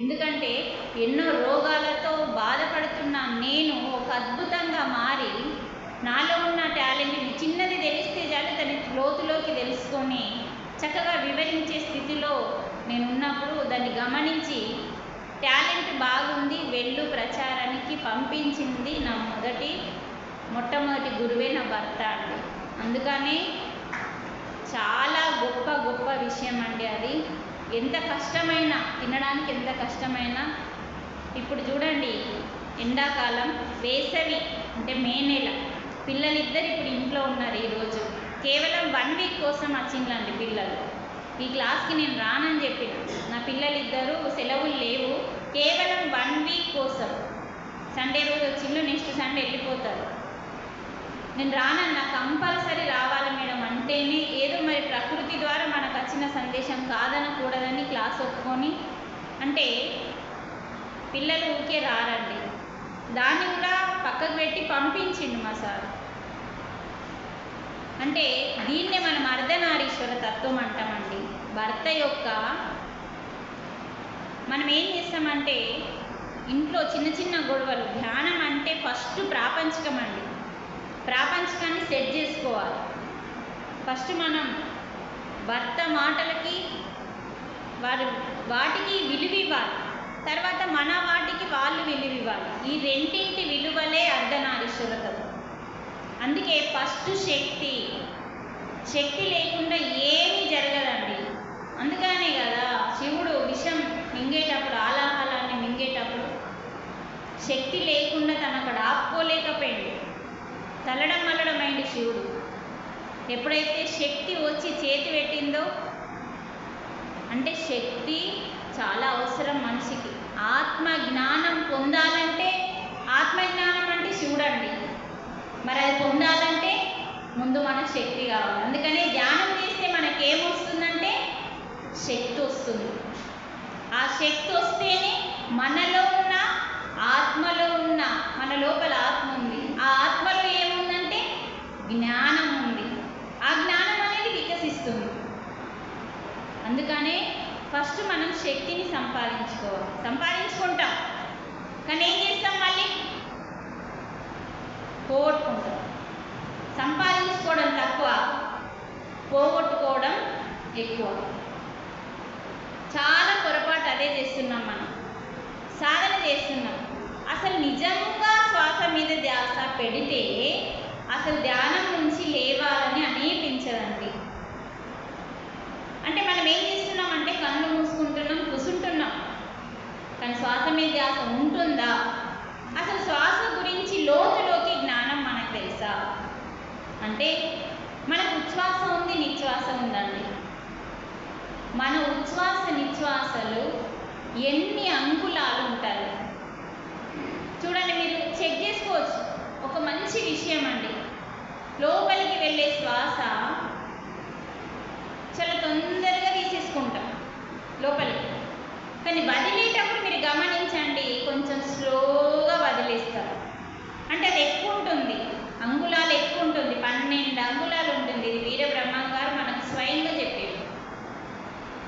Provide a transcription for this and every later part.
ఎందుకంటే ఎన్నో రోగాలతో బాధపడుతున్న నేను ఒక అద్భుతంగా మారి నాలో ఉన్న టాలెంట్ని చిన్నది తెలిస్తే చాలు దాని లోతులోకి తెలుసుకొని చక్కగా వివరించే స్థితిలో నేను ఉన్నప్పుడు దాన్ని గమనించి టాలెంట్ బాగుంది వెళ్ళు ప్రచారానికి పంపించింది నా మొట్టమొదటి గురువే నా భర్త అండి. అందుకని చాలా గొప్ప విషయం అండి అది. ఎంత కష్టమైనా తినడానికి, ఎంత కష్టమైనా. ఇప్పుడు చూడండి, ఎండాకాలం, వేసవి అంటే మే నెల, పిల్లలిద్దరు ఇప్పుడు ఇంట్లో ఉన్నారు. ఈరోజు కేవలం 1 వీక్ కోసం వచ్చిందండి పిల్లలు. ఈ క్లాస్కి నేను రానని చెప్పిన, నా పిల్లలిద్దరూ సెలవులు లేవు, కేవలం 1 వీక్ కోసం. సండే రోజు వచ్చిండు, నెక్స్ట్ సండే వెళ్ళిపోతారు. నేను రానన్నా, కంపల్సరీ రావాలి మేడం అంటేనే ఏదో మరి ప్రకృతి ద్వారా మనకు వచ్చిన సందేశం కాదనకూడదని క్లాస్ ఒప్పుకొని, అంటే పిల్లలు ఊరికే రారండి, దాన్ని కూడా పక్కకు పెట్టి పంపించిండు మా సార్. అంటే దీన్నే మనం అర్ధనారీశ్వర తత్వం అంటామండి. భర్త యొక్క మనం ఏం చేస్తామంటే ఇంట్లో చిన్న గొడవలు, ధ్యానం అంటే ఫస్ట్ ప్రాపంచికం అండి. ప్రాపంచికాన్ని సెట్ చేసుకోవాలి. ఫస్ట్ మనం భర్త మాటలకి వాటికి విలువ ఇవ్వాలి, తర్వాత మన వాటికి వాళ్ళు విలువ ఇవ్వాలి. ఈ రెండింటి విలువలే అర్ధనారీశ్వర తత్వం. అందుకే ఫస్ట్ శక్తి లేకుండా ఏమీ జరగదండి. అందుకనే కదా శివుడు విషం మింగేటప్పుడు, ఆలాహలాన్ని మింగేటప్పుడు శక్తి లేకుండా తను అక్కడ ఆపుకోలేకపోయింది, తల్లడం మల్లడమైంది శివుడు. ఎప్పుడైతే శక్తి వచ్చి చేతి పెట్టిందో, అంటే శక్తి చాలా అవసరం మనిషికి. ఆత్మ జ్ఞానం పొందాలంటే, ఆత్మజ్ఞానం అంటే శివుడు అండి. మరి అది పొందాలంటే ముందు మనకు శక్తి కావాలి. అందుకనే ధ్యానం చేస్తే మనకేమొస్తుందంటే శక్తి వస్తుంది. ఆ శక్తి వస్తేనే మనలో ఉన్న, ఆత్మలో ఉన్న, మన లోపల ఆత్మ ఉంది, ఆ ఆత్మలో ఏముందంటే జ్ఞానం ఉంది. ఆ జ్ఞానం అనేది వికసిస్తుంది. అందుకనే ఫస్ట్ మనం శక్తిని సంపాదించుకుంటాం, కానీ ఏం చేస్తాం, మళ్ళీ పోగొట్టుకుంటాం. సంపాదించుకోవడం తక్కువ, పోగొట్టుకోవడం ఎక్కువ. చాలా పొరపాటు అదే చేస్తున్నాం. మనం సాధన చేస్తున్నాం, అసలు నిజంగా శ్వాస మీద ధ్యాస పెడితే అసలు ధ్యానం నుంచి లేవాలని అనిపించదండి. అంటే మనం ఏం చేస్తున్నామంటే కళ్ళు మూసుకుంటున్నాం, కూర్చుంటున్నాం, కానీ శ్వాస మీద ధ్యాస ఉంటుందా? అసలు శ్వాస గురించి లోతులోకి జ్ఞానం మనకు తెలుసా? అంటే మనకు ఉచ్ఛ్వాస ఉంది, నిశ్వాస ఉందండి. మన ఉచ్ఛ్వాస నిశ్వాసలు ఎన్ని అంగుళాలు ఉంటాయి చూడండి, మీరు చెక్ చేసుకోవచ్చు. ఒక మంచి విషయం అండి, లోపలికి వెళ్ళే శ్వాస చాలా తొందరగా తీసేసుకుంటాం లోపలికి, కానీ వదిలేటప్పుడు మీరు గమనించండి, కొంచెం స్లోగా వదిలేస్తారు. అంటే అది ఎక్కువ ఉంటుంది, అంగుళాలు ఎక్కువ ఉంటుంది, 12 అంగుళాలు ఉంటుంది. ఇది వీరబ్రహ్మ గారు మనకు స్వయంగా చెప్పారు.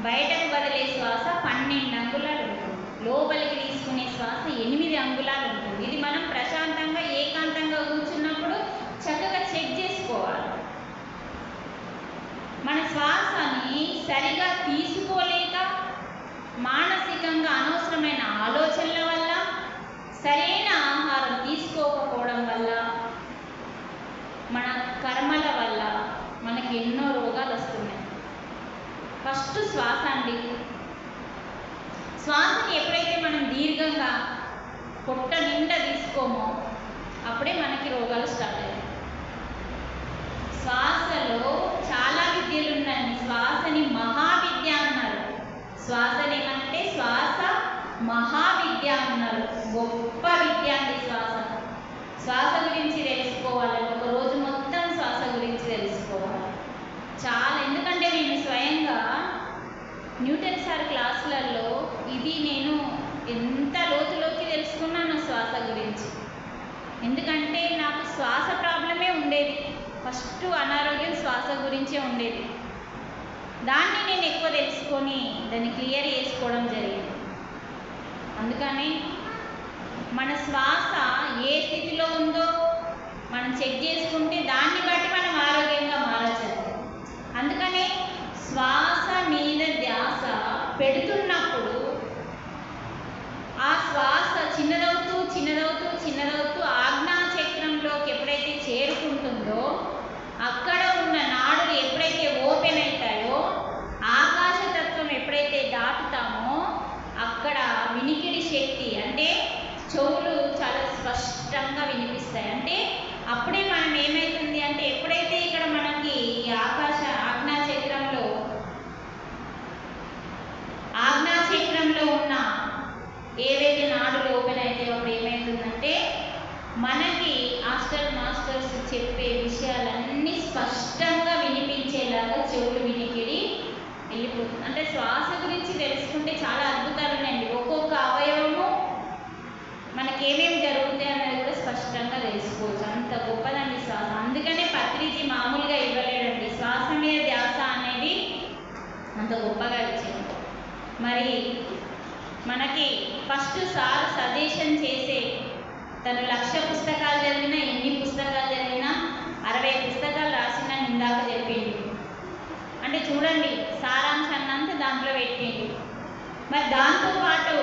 బయటకు వదిలే శ్వాస 12 అంగుళాలు ఉంటుంది, లోపలికి తీసుకునే శ్వాస 8 అంగుళాలు ఉంటుంది. ఇది మనం ప్రశాంతంగా ఏకాంతంగా కూర్చున్నప్పుడు చక్కగా చెక్ చేసుకోవాలి. మన శ్వాసని సరిగా తీసుకోలేక, మానసికంగా అనవసరమైన ఆలోచనల వల్ల, సరైన ఆహారం తీసుకోకపోవడం వల్ల, మన కర్మల వల్ల మనకి ఎన్నో రోగాలు వస్తున్నాయి. ఫస్ట్ శ్వాస అండి. శ్వాసని ఎప్పుడైతే మనం దీర్ఘంగా పొట్ట నిండా తీసుకోమో అప్పుడే మనకి రోగాలు స్టార్ట్ అయ్యాయి. శ్వాసలో చాలా విద్యలు ఉన్నాయి. శ్వాసని మహావిద్య అన్నారు. శ్వాసని ఏమంటే శ్వాస మహావిద్య అన్నారు. గొప్ప విద్య అండి శ్వాస గురించి తెలుసుకోవాలంటే ఒక రోజు మొత్తం శ్వాస గురించి తెలుసుకోవాలి చాలా. ఎందుకంటే నేను స్వయంగా న్యూటన్ సార్ క్లాసులలో ఇది నేను ఎంత లోతులోకి తెలుసుకున్నాను శ్వాస గురించి. ఎందుకంటే నాకు శ్వాస ప్రాబ్లమే ఉండేది, ఫస్ట్ అనారోగ్యం శ్వాస గురించే ఉండేది. దాన్ని నేను ఎక్కువ తెలుసుకొని దాన్ని క్లియర్ చేసుకోవడం జరిగింది. అందుకని మన శ్వాస ఏ స్థితిలో ఉందో మనం చెక్ చేసుకుంటే దాన్ని బట్టి మనం ఆరోగ్యంగా మారచ్చు. అందుకని శ్వాస మీద ధ్యాస పెడుతున్నప్పుడు ఆ శ్వాస చిన్నదవుతూ చిన్నదవుతూ చిన్నదవుతూ ఆజ్ఞా చక్రంలోకి ఎప్పుడైతే చేరుకుంటుందో అక్కడ ఉన్న నాడులు ఎప్పుడైతే ఓపెన్ అవుతాయో ఆకాశతత్వం ఎప్పుడైతే దాటుతామో అక్కడ వినికిడి శక్తి అంటే చెవులు చాలా స్పష్టంగా వినిపిస్తాయి. అంటే అప్పుడే మనం ఏమవుతుంది అంటే ఎప్పుడైతే ఇక్కడ మనకి ఆజ్ఞాచక్రంలో ఉన్న ఏవైతే నాడులు ఓపెన్ అయితే అప్పుడు ఏమవుతుందంటే మనకి మాస్టర్స్ చెప్పే విషయాలన్నీ స్పష్టంగా వినిపించేలాగా చెవులు వినికిడి వెళ్ళిపోతుంది. అంటే శ్వాస గురించి తెలుసుకుంటే చాలా అద్భుతాలు ఉన్నాయండి. ఒక్కొక్క అవయవము మనకేమేమి జరుగుతాయి అన్నది కూడా స్పష్టంగా తెలుసుకోవచ్చు. అంత గొప్పదండి శ్వాస. అందుకనే పత్రిజీ మామూలుగా ఇవ్వలేడండి. శ్వాస మీద ధ్యాస అనేది అంత గొప్పగా ఇచ్చింది. మరి మనకి ఫస్ట్ సార్ సజెషన్ చేసే తను 1,00,000 పుస్తకాలు చదివినా ఎన్ని పుస్తకాలు చదివినా 60 పుస్తకాలు రాసిన ఇందాక చెప్పింది. అంటే చూడండి సారాంశాన్ని అంతా దాంట్లో పెట్టింది. మరి దాంతోపాటు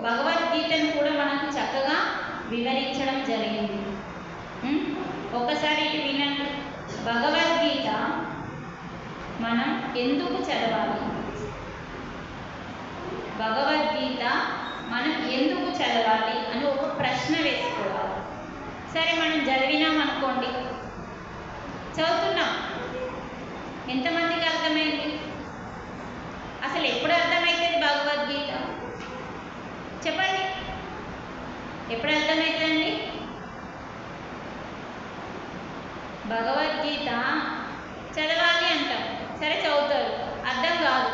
భగవద్గీతను కూడా మనకు చక్కగా వివరించడం జరిగింది. ఒకసారి ఇటు వినండి. భగవద్గీత మనం ఎందుకు చదవాలి? భగవద్గీత మనం ఎందుకు చదవాలి అని ఒక ప్రశ్న వేసుకోవాలి. సరే మనం చదివినాం అనుకోండి, చదువుతున్నాం, ఎంతమందికి అర్థమైంది? అసలు ఎప్పుడు అర్థమవుతుంది భగవద్గీత? చెప్పండి, ఎప్పుడు అర్థమవుతుందండి భగవద్గీత? చదవాలి అంటాం, సరే చదువుతారు, అర్థం కాదు.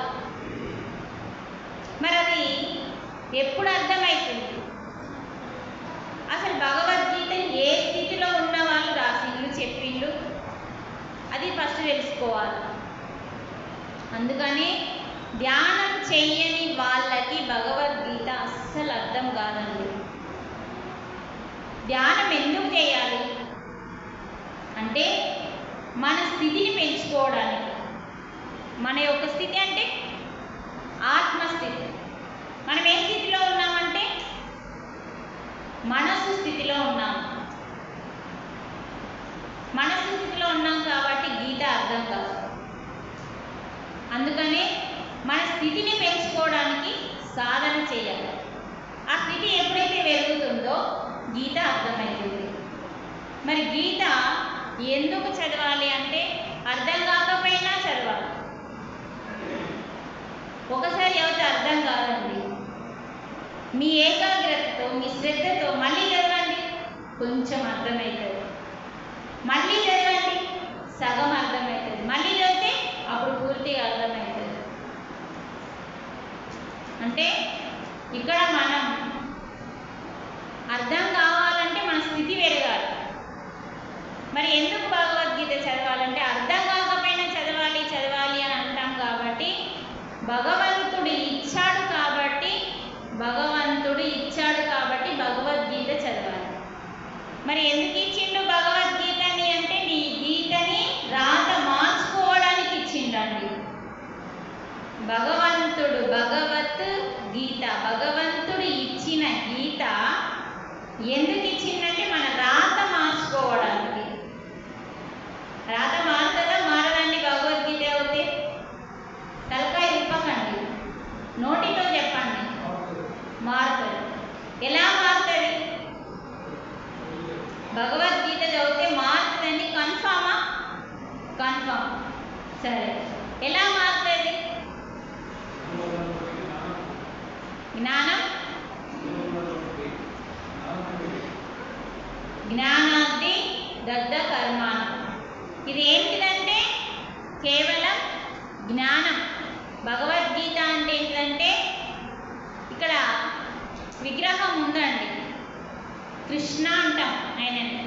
మరి అది ఎప్పుడు అర్థమవుతుంది? అసలు భగవద్గీత ఏ స్థితిలో ఉన్న వాళ్ళు రాసిండ్రు చెప్పిండ్రు అది ఫస్ట్ తెలుసుకోవాలి. అందుకని ధ్యానం చెయ్యని వాళ్ళకి భగవద్గీత అస్సలు అర్థం కాదండి. ధ్యానం ఎందుకు చేయాలి అంటే మన స్థితిని పెంచుకోవడానికి. మన యొక్క స్థితి అంటే ఆత్మస్థితి. మనం ఏ స్థితిలో ఉన్నామంటే మనస్సు స్థితిలో ఉన్నాం. మనస్సు స్థితిలో ఉన్నాం కాబట్టి గీత అర్థం కాదు. అందుకనే మన స్థితిని పెంచుకోవడానికి సాధన చేయాలి. ఆ స్థితి ఎప్పుడైతే పెరుగుతుందో గీత అర్థమవుతుంది. మరి గీత ఎందుకు చదవాలి అంటే అర్థం కాకపోయినా చదవాలి. ఒకసారి ఎవరితో అర్థం కాదండి, మీ ఏకాగ్రతతో మీ శ్రద్ధతో మళ్ళీ చదవండి, కొంచెం అర్థమవుతుంది. మళ్ళీ చదవండి, సగం అర్థమవుతుంది. మళ్ళీ చదివితే అప్పుడు పూర్తిగా అర్థమవుతుంది. అంటే ఇక్కడ మనం అర్థం కావాలంటే మన స్థితి పెరగాలి. మరి ఎందుకు భగవద్గీత చదవాలంటే అర్థం కాకపోయినా చదవాలి అని అంటాం కాబట్టి భగవంతుడు ఇచ్చాడు కాబట్టి భగవద్గీత చదవాలి. మరి ఎందుకు ఇచ్చిండు భగవద్గీతని అంటే నీ గీతని రాత మార్చుకోవడానికి ఇచ్చిండండి. భగవంతుడు ఇచ్చిన గీత ఎందుకు ఇచ్చిందంటే మన రాత మార్చుకోవడానికి. రాత మారుతుందా మారదండి భగవద్గీత అవుతే? తలకాయ ఇప్పకండి, నోటితో చెప్పండి, మారుతుంది. ఎలా మారుతుంది? భగవద్గీత చదివితే మారుతుందండి. కన్ఫామా? కన్ఫామ్. సరే, ఎలా మారుతుంది? జ్ఞానాగ్ని దగ్ధ కర్మాణం. ఇది ఏంటిదంటే కేవలం జ్ఞానం. భగవద్గీత అంటే ఏంటంటే ఇక్కడ విగ్రహం ఉందండి, కృష్ణ అంటాం. ఆయనండి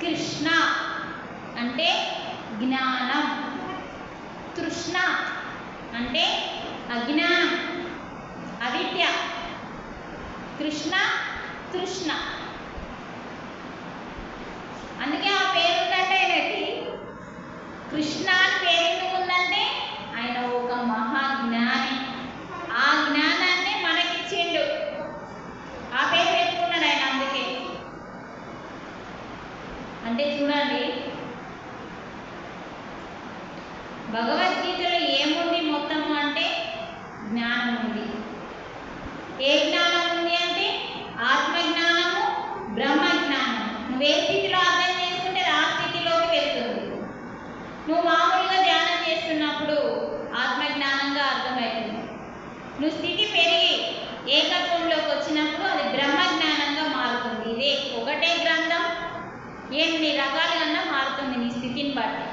కృష్ణ అంటే జ్ఞానం, తృష్ణ అంటే అజ్ఞానం, అవిద్య. కృష్ణ తృష్ణ. అందుకే ఆ పేరు ఉందంటే ఆయనకి కృష్ణ అని పేరు ఎందుకు ఉందంటే ఆయన ఒక మహాజ్ఞాని. ఆ జ్ఞానాన్ని మనకిచ్చిండు, ఆ పేరు పెట్టుకున్నాడు ఆయన. అందుకే అంటే చూడండి, భగవద్గీతలో ఏముంది మొత్తము అంటే జ్ఞానం ఉంది. ఏ జ్ఞానం ఉంది అంటే ఆత్మజ్ఞానము, బ్రహ్మజ్ఞానం. నువ్వు ఏ స్థితిలో అర్థం చేసుకుంటే ఆ స్థితిలోకి వెళ్తుంది. నువ్వు మామూలుగా ధ్యానం చేస్తున్నప్పుడు ఆత్మజ్ఞానంగా అర్థమవుతుంది. నువ్వు స్థితి పెరిగి ఏకత్వంలోకి వచ్చినప్పుడు అది బ్రహ్మజ్ఞానంగా మారుతుంది. ఇదే ఒకటే గ్రంథం ఎన్ని రకాలుగా మారుతుంది నీ స్థితిని బట్టి.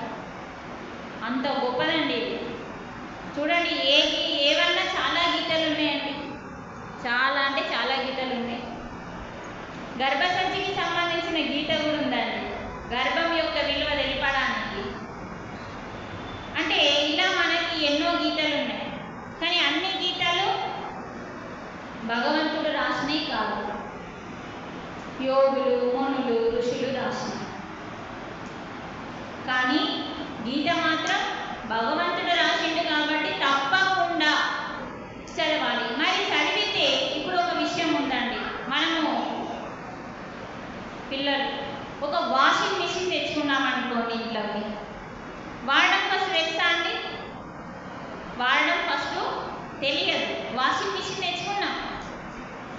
అంత గొప్పదండి ఇది. చూడండి, ఏవన్నా చాలా గీతలు ఉన్నాయండి, చాలా అంటే చాలా గీతలు ఉన్నాయి. గర్భసంచికి సంబంధించిన గీత కూడా ఉందండి, గర్భం యొక్క విలువ తెలిపడానికి. అంటే ఇలా మనకి ఎన్నో గీతలు ఉన్నాయి, కానీ అన్ని గీతలు భగవంతుడు రాసినవి కాదు, యోగులు, మునులు, ఋషులు రాసినవి. కానీ గీత మాత్రం భగవంతుడు రాసిండు కాబట్టి తప్పకుండా చదవాలి. మరి చదివితే ఇప్పుడు ఒక విషయం ఉందండి, మనము పిల్లలు ఒక వాషింగ్ మిషన్ తెచ్చుకున్నాం అనుకోండి ఇంట్లోకి, వాడడం ఫస్ట్ తెలుసా అండి? వాడడం ఫస్ట్ తెలియదు. వాషింగ్ మిషన్ తెచ్చుకున్నాం,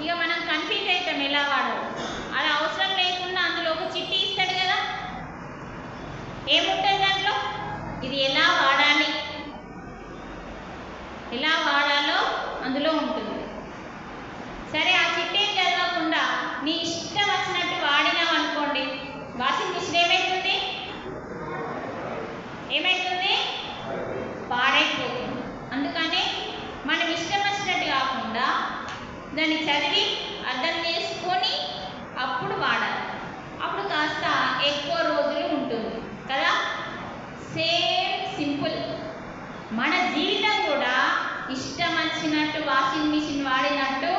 ఇక మనం కన్ఫ్యూజ్ అవుతాం ఎలా వాడాలి. అది అవసరం లేకుండా అందులో ఒక చిట్టి ఇస్తాడు కదా, ఏముంటుంది దాంట్లో? ఇది ఎలా వాడాలి, ఎలా వాడాలో అందులో ఉంటుంది. సరే, ఆ చిట్టేం చదవకుండా నీ ఇష్టం వచ్చినట్టు వాడినావు అనుకోండి, వాషింగ్ మిషన్ ఏమవుతుంది? పాడైపోతుంది. అందుకనే మనం ఇష్టం వచ్చినట్టు కాకుండా దాన్ని చదివి అర్థం చేసుకొని అప్పుడు వాడాలి. అప్పుడు కాస్త ఎక్కువ రోజులు ఉంటుంది కదా. సేమ్ సింపుల్ మన జీవితం కూడా ఇష్టం వచ్చినట్టు వాషింగ్ మిషన్ వాడినట్టు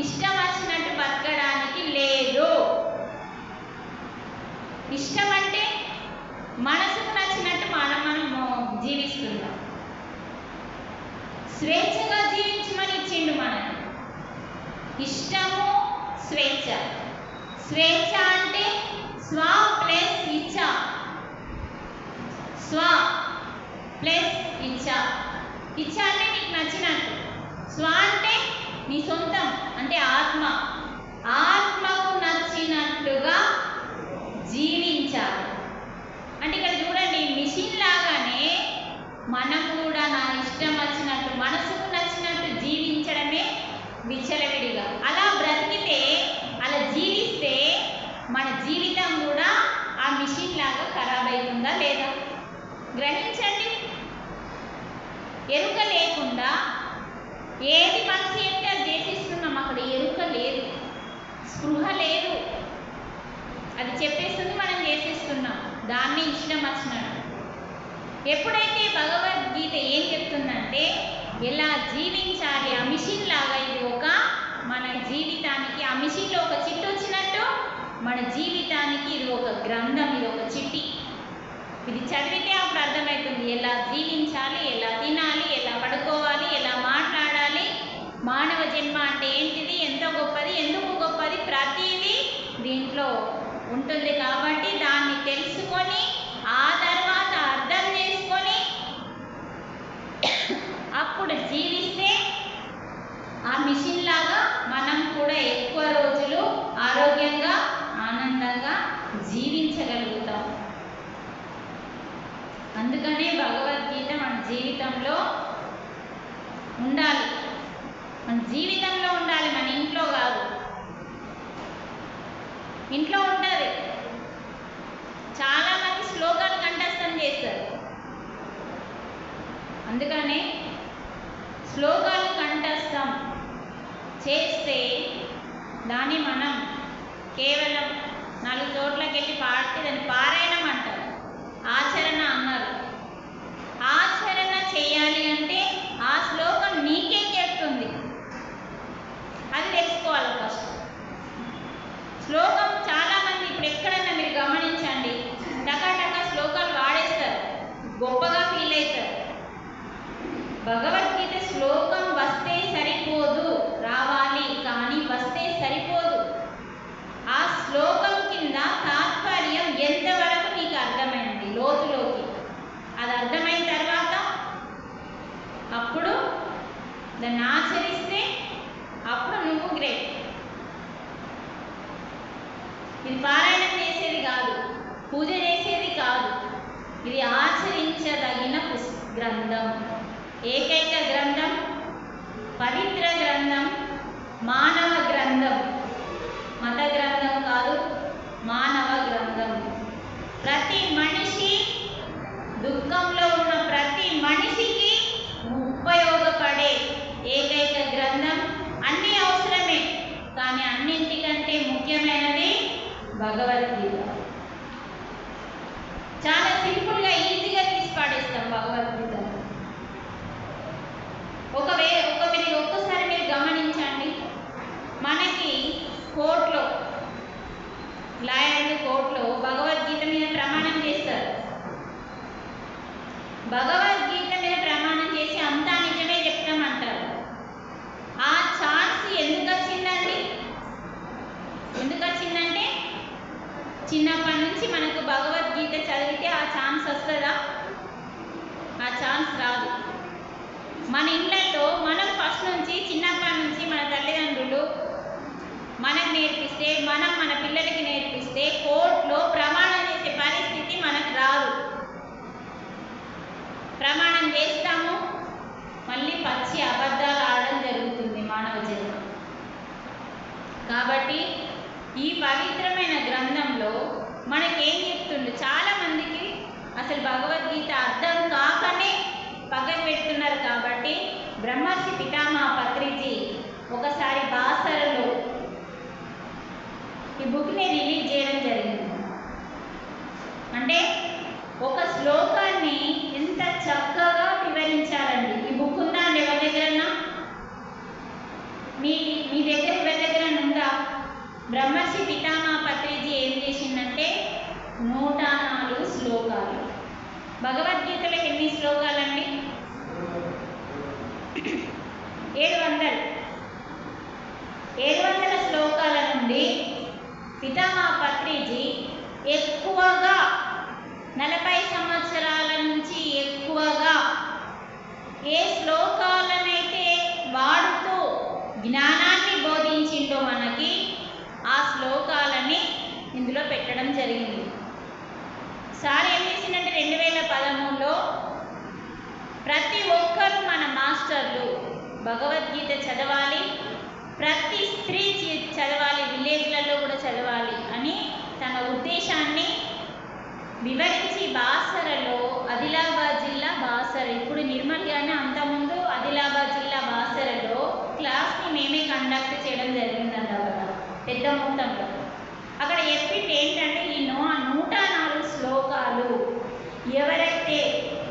ఇష్టం వచ్చినట్టు బతకడానికి లేదు. ఇష్టం అంటే మనసుకు నచ్చినట్టు మనం జీవిస్తున్నాం. స్వేచ్ఛగా జీవించమని ఇచ్చిండు మనకి. ఇష్టము, స్వేచ్ఛ. స్వేచ్ఛ అంటే స్వ ప్లస్ ఇచ్ఛ, స్వ ప్లస్ ఇచ్ఛ. ఇచ్ఛ అంటే నీకు నచ్చినట్టు, స్వ అంటే నీ సొంతం, అంటే ఆత్మ. ఆత్మకు నచ్చినట్టుగా జీవించాలి. అంటే ఇక్కడ చూడండి, మిషన్ లాగానే మనం కూడా నా ఇష్టం వచ్చినట్టు, మనసుకు నచ్చినట్టు జీవించడమే విచ్చలవిడిగా. అలా బ్రతికితే, అలా జీవిస్తే మన జీవితం కూడా ఆ మిషన్ లాగా ఖరాబ్ అవుతుందా లేదా? గ్రహించండి. ఎరుక లేకుండా ఏది మనసు అంటే అది చేసిస్తున్నాం. అక్కడ ఎరుక లేదు, స్పృహ లేదు, అది చెప్పేస్తుంది, మనం చేసేస్తున్నాం దాన్ని ఇష్టం వచ్చినట్టు. ఎప్పుడైతే భగవద్గీత ఏం చెప్తుందంటే ఎలా జీవించాలి, ఆ మిషన్ లాగా ఇది ఒక మన జీవితానికి, ఆ మిషన్లో ఒక చిట్టు వచ్చినట్టు మన జీవితానికి ఇది ఒక గ్రంథం, ఇది ఒక చిట్టి. ఇది చదివితే అప్పుడు అర్థమవుతుంది ఎలా జీవించాలి, ఎలా తినాలి, ఎలా పడుకోవాలి, ఎలా మాట్లాడాలి, మానవ జన్మ అంటే ఏంటిది, ఎంత గొప్పది, ఎందుకు గొప్పది, ప్రతిదీ దీంట్లో ఉంటుంది. కాబట్టి దాన్ని తెలుసుకొని ఆ తర్వాత అర్థం చేసుకొని అప్పుడు జీవిస్తే ఆ మిషన్ లాగా మనం కూడా ఎక్కువ రోజులు ఆరోగ్యంగా, ఆనందంగా జీవించగలుగుతాం. అందుకనే భగవద్గీత మన జీవితంలో ఉండాలి, మన జీవితంలో ఉండాలి, మన ఇంట్లో కాదు. ఇంట్లో ఉంటుంది, చాలామంది శ్లోకాలు కంఠస్థం చేస్తారు. అందుకనే శ్లోకాలు కంఠస్థం చేస్తే దాన్ని మనం కేవలం 4 చోట్లకి వెళ్ళి పాడితే దాన్ని పారాయణం అంటారు, ఆచరణ అన్నారు. ఆచరణ చేయాలి అంటే ఆ శ్లోకం నీకేం చెప్తుంది అది తెలుసుకోవాలి ఫస్ట్. భగవద్గీత శ్లోకం వస్తే సరిపోదు, రావాలి కానీ వస్తే సరిపోదు. ఆ శ్లోకం కింద తాత్పర్యం ఎంతవరకు నీకు అర్థమైంది లోతులోకి, అది అర్థమైన తర్వాత అప్పుడు దాన్ని ఆచరిస్తే అప్పుడు నువ్వు గ్రేట్. ఇది పారాయణం చేసేది కాదు, పూజ చేసేది కాదు, ఇది ఆచరించదగిన గ్రంథం, ఏకైక గ్రంథం, పవిత్ర గ్రంథం, మానవ గ్రంథం. మత గ్రంథం కాదు, మానవ గ్రంథం. ప్రతి మనిషి దుఃఖంలో ఉన్న ప్రతి మనిషికి ఉపయోగపడే ఏకైక గ్రంథం. అన్నీ అవసరమే, కానీ అన్నింటికంటే ముఖ్యమైనది భగవద్గీత. చాలా సింపుల్గా ఈజీగా తీసి పాడేస్తాం భగవద్గీత. ఒక్కసారి మీరు గమనించండి, మనకి కోర్టులో లాయర్లు కోర్టులో భగవద్గీత మీద ప్రమాణం చేస్తారు. భగవద్గీత మీద ప్రమాణం చేసి అంతా నిజమే చెప్తామంటారు. ఆ ఛాన్స్ ఎందుకు వచ్చిందండి? ఎందుకు వచ్చిందంటే చిన్నప్పటి నుంచి మనకు భగవద్గీత చదివితే ఆ ఛాన్స్ వస్తుందా? ఆ ఛాన్స్ రాదు. మన ఇళ్ళల్లో మనం ఫస్ట్ నుంచి చిన్నప్పటి నుంచి మన తల్లిదండ్రులు మనకు నేర్పిస్తే, మనం మన పిల్లలకి నేర్పిస్తే కోర్టులో ప్రమాణం చేసే పరిస్థితి మనకు రాదు. ప్రమాణం చేస్తాము, మళ్ళీ పచ్చి అబద్ధాలు ఆడడం జరుగుతుంది మానవ జన్మ. కాబట్టి ఈ పవిత్రమైన గ్రంథంలో మనకేం చెప్తుంది? చాలామందికి అసలు భగవద్గీత అర్థం కాకనే పక్కకు పెడుతున్నారు. కాబట్టి బ్రహ్మర్షి పితామహ పత్రిజీ ఒకసారి బాసరలో ఈ బుక్ని రిలీజ్ చేయడం జరిగింది. అంటే ఒక శ్లోకాన్ని ఎంత చక్కగా వివరించాలండి. ఈ బుక్ ఉందా అండి ఎవరి దగ్గరన్నా? మీ దగ్గర ఎవరి దగ్గర ఉందా? బ్రహ్మర్షి పితామహ పత్రిజీ ఏం చేసిందంటే 104 శ్లోకాలు. భగవద్గీతలో ఎన్ని శ్లోకాలండి? 700 శ్లోకాల నుండి పితామహ పత్రిజీ ఎక్కువగా 40 సంవత్సరాల నుంచి ఎక్కువగా ఏ శ్లోకాలనైతే వాడుతూ జ్ఞానాన్ని బోధించిందో మనకి ఆ శ్లోకాలని ఇందులో పెట్టడం జరిగింది. సార్ ఏం చేసిందంటే 2013లో ప్రతి ఒక్కరూ మన మాస్టర్లు భగవద్గీత చదవాలి, ప్రతి స్త్రీ చదవాలి, విలేజ్లలో కూడా చదవాలి అని తన ఉద్దేశాన్ని వివరించి బాసరలో, ఆదిలాబాద్ జిల్లా బాసర, ఇప్పుడు నిర్మల్ గానే అంతకుముందు ఆదిలాబాద్ జిల్లా బాసరలో క్లాస్ని మేమే కండక్ట్ చేయడం జరిగిందంట పెద్ద మొత్తంలో. అక్కడ చెప్పింది ఏంటంటే ఈ 104 శ్లోకాలు ఎవరైతే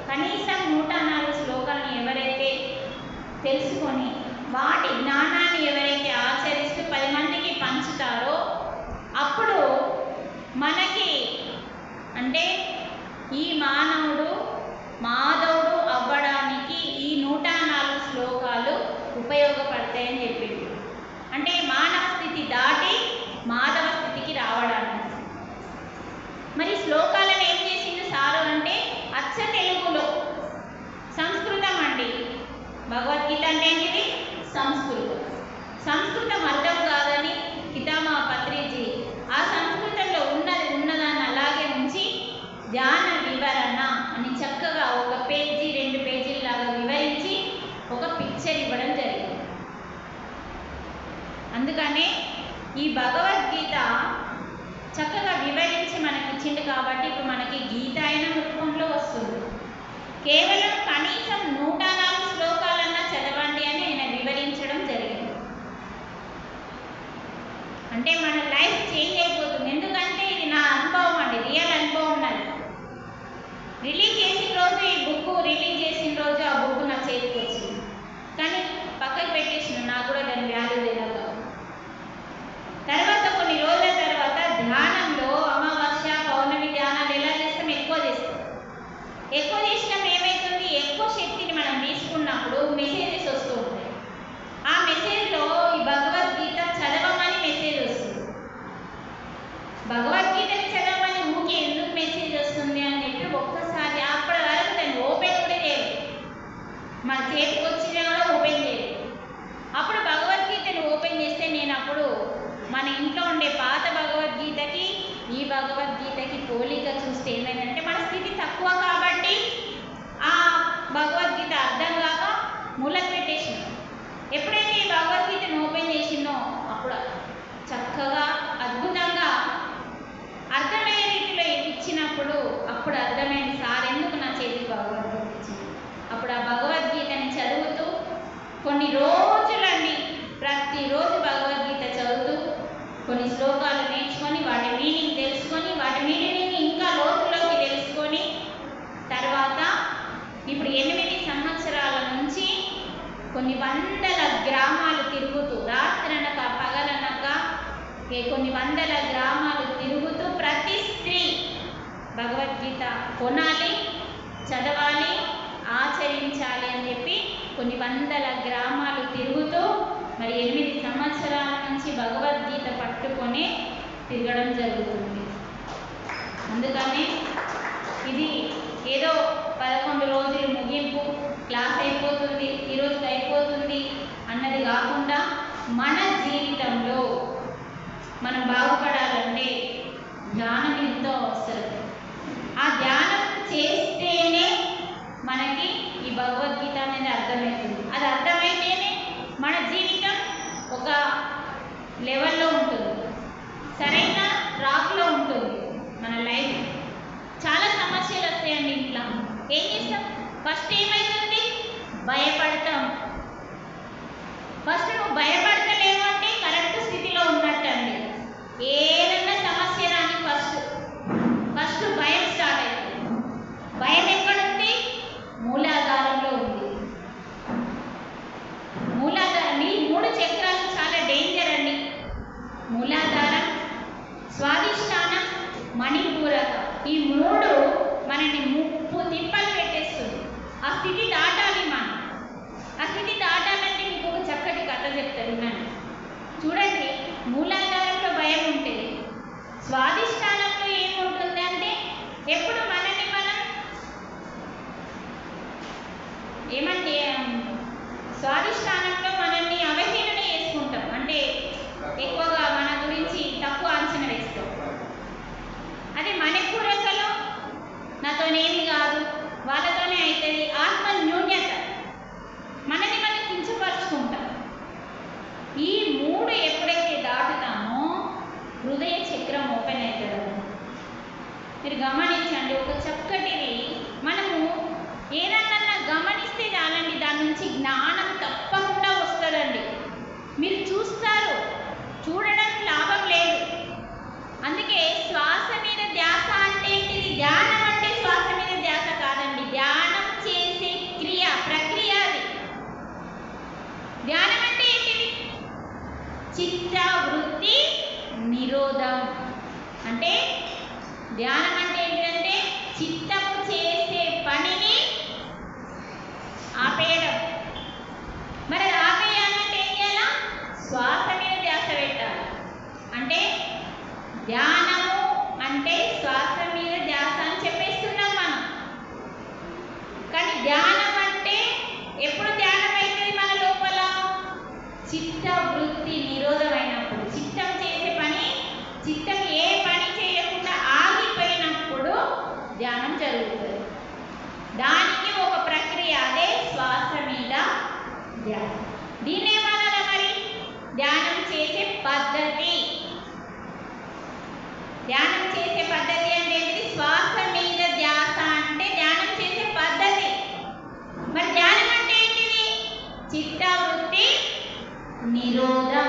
కనీసం 104 శ్లోకాలను ఎవరైతే తెలుసుకొని వాటి జ్ఞానాన్ని ఎవరైతే ఆచరిస్తూ 10 మందికి పంచుతారో అప్పుడు మనకి అంటే ఈ మానవుడు మాధవుడు అవ్వడానికి ఈ 104 శ్లోకాలు ఉపయోగపడతాయని చెప్పింది. అంటే మానవ స్థితి దాటి మాధవ స్థితికి రావడానికి. మరి శ్లోకాలను ఏం చేసింది సారు అంటే అచ్చ తెలుగులో, సంస్కృతం అండి. భగవద్గీత అంటే ఏంటిది? సంస్కృతం. సంస్కృతం అర్థం కాదని పితామహ పత్రిజీ ఆ సంస్కృతంలో ఉన్నదాన్ని అలాగే ఉంచి ధ్యాన వివరణ అని చక్కగా 1 పేజీ 2 పేజీలాగా వివరించి ఒక పిక్చర్ ఇవ్వడం జరిగింది. అందుకనే ఈ భగవద్గీత చక్కగా వివరించి మనకి ఇచ్చింది కాబట్టి ఇప్పుడు మనకి గీతాయనం రూపంలో వస్తుంది. కేవలం కనీసం 104 శ్లోకాలన్నా చదవండి అని ఆయన వివరించడం జరిగింది. అంటే మన లైఫ్ చేంజ్ అయిపోతుంది. ఎందుకంటే ఇది నా అనుభవం అండి, రియల్ అనుభవం నాది. రిలీజ్ చేసిన రోజు ఈ బుక్ రిలీజ్ చేసిన రోజు ఆ బుక్ నా చేతికి వచ్చింది, కానీ పక్కకు పెట్టేసిన నాకు కూడా దాని వాల్యూ తెలియదు. తర్వాత కొన్ని రోజుల తర్వాత ధ్యానంలో అమావాస్య పౌర్ణమి ధ్యానాలు ఎలా చేస్తాం? ఎక్కువ చేస్తాం. ఎక్కువ చేసినప్పుడు ఏమవుతుంది? ఎక్కువ శక్తిని మనం తీసుకున్నప్పుడు పోలిక చూస్తే ఏమైందంటే మన స్థితి తక్కువ కాబట్టి ఆ భగవద్గీత అర్థం కాక మూలకు పెట్టేసినాం. ఎప్పుడైతే ఈ భగవద్గీతను ఓపెన్ చేసిందో అప్పుడు చక్కగా అద్భుతంగా అర్థమయ్యే రీతిలో ఇచ్చినప్పుడు అప్పుడు అర్థమైంది సార్ ఎందుకు నా చేతికి భగవద్గీత ఇచ్చింది. అప్పుడు ఆ భగవద్గీతని చదువుతూ కొన్ని రోజులండి ప్రతిరోజు భగవద్గీత చదువుతూ కొన్ని శ్లోకాలు నేర్చుకొని వాటి మీనింగ్ తెలుసుకొని వాటి మీనింగ్ ఇంకా లోతులోకి తెలుసుకొని తర్వాత ఇప్పుడు 8 సంవత్సరాల నుంచి కొన్ని వందల గ్రామాలు తిరుగుతూ రాత్రనక పగలనక కొన్ని వందల గ్రామాలు తిరుగుతూ ప్రతి స్త్రీ భగవద్గీత కొనాలి, చదవాలి, ఆచరించాలి అని చెప్పి కొన్ని వందల గ్రామాలు తిరుగుతూ మరి 8 సంవత్సరాల నుంచి భగవద్గీత పట్టుకొని తిరగడం జరుగుతుంది. అందుకని ఇది ఏదో 11 రోజులు ముగింపు క్లాస్ అయిపోతుంది ఈరోజు అయిపోతుంది అన్నది కాకుండా మన జీవితంలో మనం బాగుపడాలంటే ధ్యానం ఎంతో అవసరం. ఆ ధ్యానం చేస్తేనే మనకి ఈ భగవద్గీత అనేది అర్థమవుతుంది. అది అర్థమైతేనే మన జీవితం ఒక లెవెల్లో ఉంటుంది, సరైన ట్రాక్లో ఉంటుంది. మన లైఫ్ చాలా సమస్యలు వస్తాయండి. ఇంట్లో ఏం చేస్తాం? ఫస్ట్ ఏమవుతుంది? భయపడతాం. ఫస్ట్ నువ్వు భయపడతలేవు అంటే కరెక్ట్ స్థితిలో ఉన్నట్టు అండి. ఏదన్నా సమస్య రాని ఫస్ట్ భయం స్టార్ట్ అవుతుంది. భయం ఎక్కడుంది? మూలాధారంలో ఉంది. మూలాధారం ఈ 3 చక్రాలు చాలా డేంజర్ అండి. మూలాధారం, స్వాదిష్టానం, మణిపూరక ఈ 3 మనని ముప్పు తిప్పలు పెట్టేస్తుంది. ఆ స్థితి దాటాలి మనం. ఆ స్థితి దాటాలంటే మీకు ఒక చక్కటి కథ చెప్తాను నన్ను చూడండి. మూలాధారంలో భయం ఉంటుంది, స్వాదిష్టానంలో ఏముంటుంది అంటే ఎప్పుడు మనని మనం ఏమంటే స్వాదిష్టానంలో మనల్ని అవహేళన చేసుకుంటాం, అంటే ఎక్కువగా మన గురించి తక్కువ అంచనా వేస్తాం. అదే మణిపూరకలో నాతోనేమి కాదు, వాళ్ళతోనే అవుతుంది, ఆత్మ న్యూన్యత, మనని మనం కించపరుచుకుంటాం. ఈ 3 ఎప్పుడైతే దాటుతామో హృదయ చక్రం ఓపెన్ అవుతుంది. మీరు గమనించండి, ఒక చక్కటిది మనము ఏదన్నా గమనిస్తే చాలండి, దాని నుంచి జ్ఞానం తప్పకుండా వస్తుందండి. మీరు చూస్తారు, చూడడం లాభం లేదు. అందుకే శ్వాస మీద ధ్యాస అంటే ఏంటిది? ధ్యానం అంటే శ్వాస మీద ధ్యాస కాదండి, ధ్యానం చేసే ప్రక్రియ అది. ధ్యానం అంటే ఏంటిది? చిత్త వృత్తి నిరోధం. అంటే ధ్యానం అంటే ఏంటంటే చిత్తము చేసే పనిని ఆపేయడం. మరి ఆపేయాలంటే ఏం చేయాలా? శ్వాస మీద ధ్యాస పెట్టాలి. అంటే ధ్యానము అంటే శ్వాస మీద ధ్యాస అని చెప్పేస్తున్నాం మనం. కానీ ధ్యానం అంటే ఎప్పుడు ధ్యానం అవుతుంది మన లోపల? చిత్త వృత్తి నిరోధమైనప్పుడు, చిత్తం చేసే పని, చిత్తం ఏ పని చేయకుండా ఆగిపోయినప్పుడు ధ్యానం జరుగుతుంది. దానికి ఒక ప్రక్రియ, అదే శ్వాస మీద ధ్యాస. దీన్ని ఏమనాలి మరి? ధ్యానం చేసే పద్ధతి. ధ్యానం చేసే పద్ధతి అంటే ఏంటి? శ్వాస మీద ధ్యాస అంటే ధ్యానం చేసే పద్ధతి. మరి ధ్యానం అంటే ఏంటిది? చిత్తవృత్తి నిరోధం.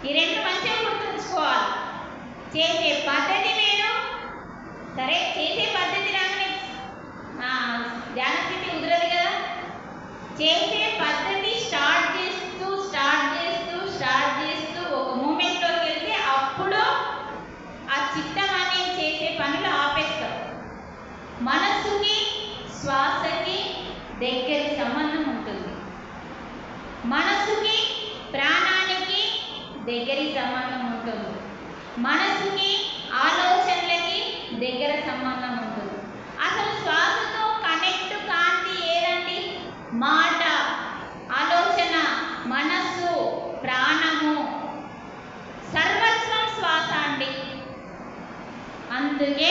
ఈ 2 మంచిగా గుర్తుంచుకోవాలి. చేసే పద్ధతి వేరు. సరే, చేసే పద్ధతి రాగానే ధ్యాన స్థితి కుదరదు కదా. చేసే పద్ధతి స్టార్ట్ చేస్తూ ఒక మూమెంట్లోకి వెళ్తే అప్పుడు ఆ చిత్తం అనేది చేసే పనులు ఆపేస్తాం. మనస్సుకి శ్వాసకి దగ్గరి సంబంధం ఉంటుంది. మనస్సుకి ప్రాణానికి దగ్గరి సంబంధం ఉంటుంది. మనస్సుకి ఆలోచనలకి దగ్గర సంబంధం ఉంటుంది. అసలు శ్వాసతో కనెక్ట్ కాంతి ఏదండి? మాట, ఆలోచన, మనస్సు, ప్రాణము, సర్వస్వం శ్వాస అండి. అందుకే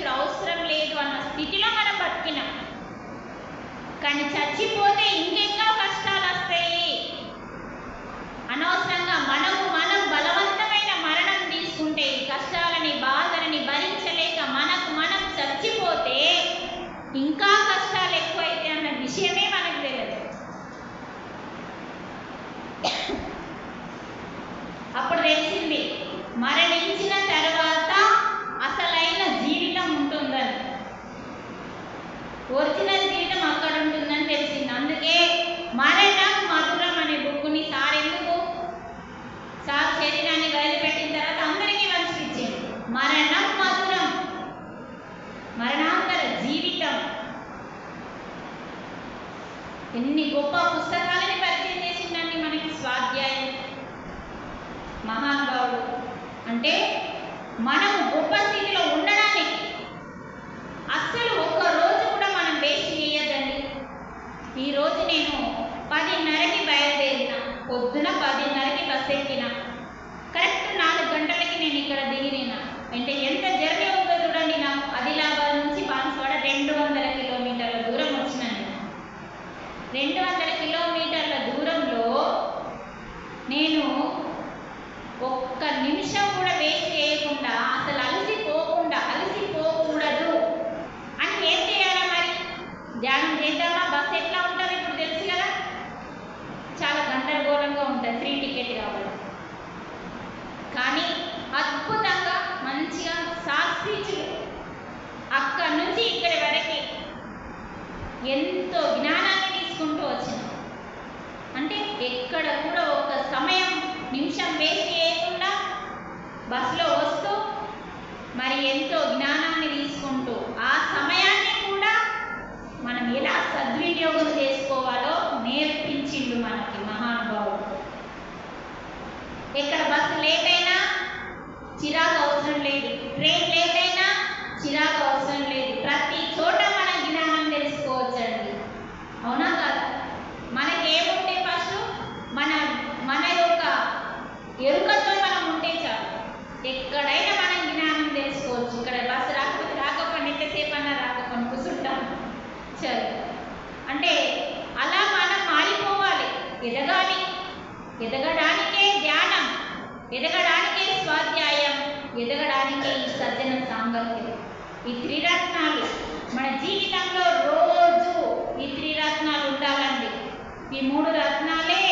ఇప్పుడు అవసరం లేదు అన్న స్థితిలో మనం బతికినాం. కానీ చచ్చిపోతే ఇంకెన్నో కష్టాలు వస్తాయి. అనవసరంగా మనం బలవంతమైన మరణం తీసుకుంటే ఈ కష్టాలని బాధలని భరించలేక మనం చచ్చిపోతే ఇంకా కష్టాలు ఎక్కువైతే అన్న విషయమే మనకు తెలియదు. అప్పుడు తెలిసింది మరణించిన తర్వాత అసలైన జీవితం ఉంటుందని, ఒరిజినల్ జీవితం అక్కడ ఉంటుందని తెలిసింది. అందుకే మరణం మధురం అనే బుక్కుని సార్ శరీరాన్ని వదిలిపెట్టిన తర్వాత అందరికీ వంచిపించింది. మరణం మధురం, మరణాంతర జీవితం. ఎన్ని గొప్ప పుస్తకాలని పరిచయం చేసిందండి మనకి స్వాధ్యాయం మహానుభావుడు. అంటే మనము గొప్ప స్థితిలో ఉండడానికి అస్సలు ఒక్క రోజు కూడా మనం వేస్ట్ చేయొద్దండి. ఈరోజు నేను 10:30కి బయలుదేరిన, పొద్దున 10:30కి బస్సు ఎక్కిన, కరెక్ట్ 4 గంటలకి నేను ఇక్కడ దిగిన. అంటే ఎంత జర్నీ ఉందో చూడండి. నాకు ఆదిలాబాద్ నుంచి బాన్స్వాడ 200 కిలోమీటర్ల దూరం వచ్చినాను. 200 కిలోమీటర్ల దూరంలో నేను ఒక్క నిమిషం కూడా వేస్ట్ చేయకుండా, అసలు అలసిపోకూడదు అని ఏం చేయాలా మరి? ధ్యానం చేద్దామా? బస్సు ఎట్లా ఉంటుంది ఇప్పుడు తెలుసు కదా, చాలా గందరగోళంగా ఉంటుంది, ఫ్రీ టికెట్ కాబట్టి. కానీ అద్భుతంగా మంచిగా శాస్త్రీచులు అక్కడి నుంచి ఇక్కడి వరకు ఎంతో జ్ఞానాన్ని తీసుకుంటూ వచ్చినాం. అంటే ఎక్కడ కూడా ఒక నిమిషం వేస్ట్ చేయకుండా బస్సులో వస్తూ మరి ఎంతో జ్ఞానాన్ని తీసుకుంటూ ఆ సమయాన్ని కూడా మనం ఎలా సద్వినియోగం చేసుకోవాలో నేర్పించిండు మనకి మహానుభావుడు. ఎక్కడ బస్సు లేట్ అయినా చిరాకు అవసరం లేదు, ట్రైన్ లేట్ అయినా చిరాకు అవసరం లేదు. ప్రతి చోట మన జ్ఞానం తెలుసుకోవచ్చండి. అవునా కాదా? మనకేముంటే ఫస్ట్ మన యొక్క ఎరుకతో మనం ఉంటే చాలు, ఎక్కడైనా మనం జ్ఞానం తెలుసుకోవచ్చు. ఇక్కడ బస్సు రాకపోండి ఎంతసేపు అన్నా రాకపోండి కూర్చుంటాం చదువు. అంటే అలా మనం మారిపోవాలి, ఎదగాలి. ఎదగడానికే ధ్యానం, ఎదగడానికే స్వాధ్యాయం, ఎదగడానికే ఈ సజ్జన సాంగత్యం. ఈ త్రిరత్నాలు మన జీవితంలో రోజు ఈ త్రిరత్నాలు ఉండాలండి. ఈ 3 రత్నాలే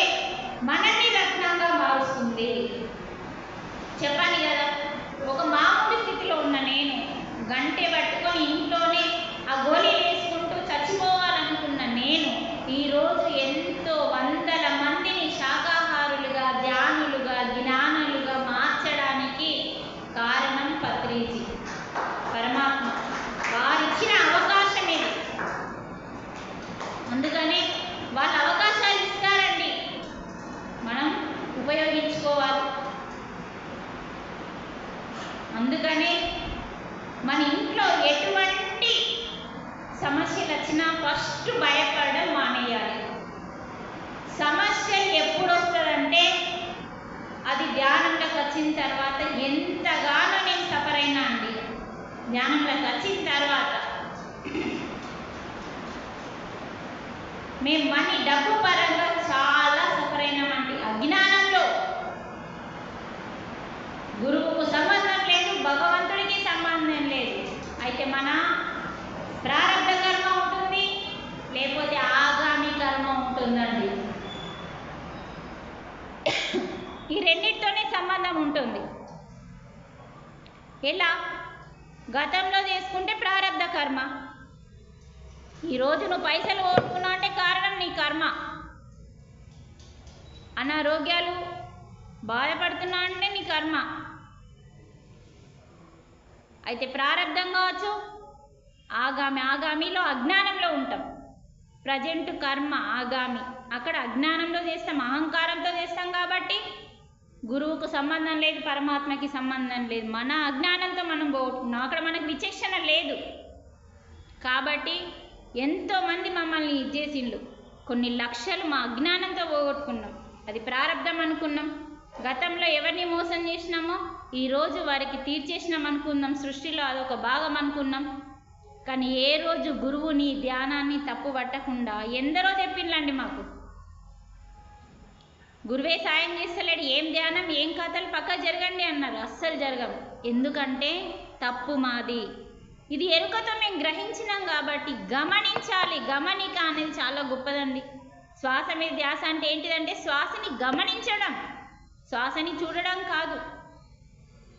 మనల్ని రత్నంగా మారుస్తుంది. చెప్పాలి కదా, ఒక మామూలు స్థితిలో ఉన్న నేను గంటె పట్టుకొని ఇంట్లోనే ఆ గోళీలు వేసుకుంటూ చచ్చిపోవాలనుకున్న నేను ఈరోజు ఎంతో వందల మందిని శాకాహారులుగా, ధ్యానులుగా, జ్ఞానులుగా మార్చడానికి కారణం పత్రిజీ, పరమాత్మ వారిచ్చిన అవకాశం ఇది. అందుకనే వాళ్ళ అవకాశాలు ఇస్తారండి, మనం ఉపయోగించుకోవాలి. అందుకనే మన ఇంట్లో ఎటువంటి సమస్యలు వచ్చినా ఫస్ట్ భయపడడం మానేయాలి. సమస్య ఎప్పుడు వస్తుందంటే అది ధ్యానంలోకి వచ్చిన తర్వాత. ఎంతగానో నేను సఫర్ అయినా అండి ధ్యానంలోకి వచ్చిన తర్వాత. మేము డబ్బు పరంగా చాలా సఫర్ అయినామండి. అజ్ఞానంలో గురువుకు సంబంధం లేదు, భగవంతుడికి సంబంధం లేదు. అయితే మన ప్రారబ్ధ కర్మ ఉంటుంది, లేకపోతే ఆగామి కర్మ ఉంటుందండి. ఈ రెండింటితోనే సంబంధం ఉంటుంది. ఎలా? గతంలో చేసుకుంటే ప్రారబ్ధ కర్మ. ఈరోజు నువ్వు పైసలు ఓడుకున్నావు అంటే కారణం నీ కర్మ. అనారోగ్యాలు బాధపడుతున్నావు అంటే నీ కర్మ. అయితే ప్రారబ్ధం కావచ్చు, ఆగామిలో అజ్ఞానంలో ఉంటాం. ప్రజెంట్ కర్మ ఆగామి, అక్కడ అజ్ఞానంలో చేస్తాం, అహంకారంతో చేస్తాం. కాబట్టి గురువుకు సంబంధం లేదు, పరమాత్మకి సంబంధం లేదు. మన అజ్ఞానంతో మనం పోగొట్టుకున్నాం. అక్కడ మనకు విచక్షణ లేదు. కాబట్టి ఎంతోమంది మమ్మల్ని ఇచ్చేసిండ్రు. కొన్ని లక్షలు మా అజ్ఞానంతో పోగొట్టుకున్నాం. అది ప్రారబ్ధం అనుకున్నాం. గతంలో ఎవరిని మోసం చేసినామో ఈరోజు వారికి తీర్చేసినాం అనుకుందాం, సృష్టిలో అదొక భాగం అనుకున్నాం. కానీ ఏ రోజు గురువుని ధ్యానాన్ని తప్పు పట్టకుండా ఎందరో చెప్పిండ్లండి మాకు, గురువే సాయం చేస్తలేడు, ఏం ధ్యానం ఏం కథలు పక్క జరగండి అన్నారు. అస్సలు జరగవు. ఎందుకంటే తప్పు మాది. ఇది ఎరుకతో మేము గ్రహించినాం కాబట్టి గమనించాలి. గమనిక అనేది చాలా గొప్పదండి. శ్వాస మీద ధ్యాస అంటే ఏంటిదంటే శ్వాసని గమనించడం, శ్వాసని చూడడం కాదు.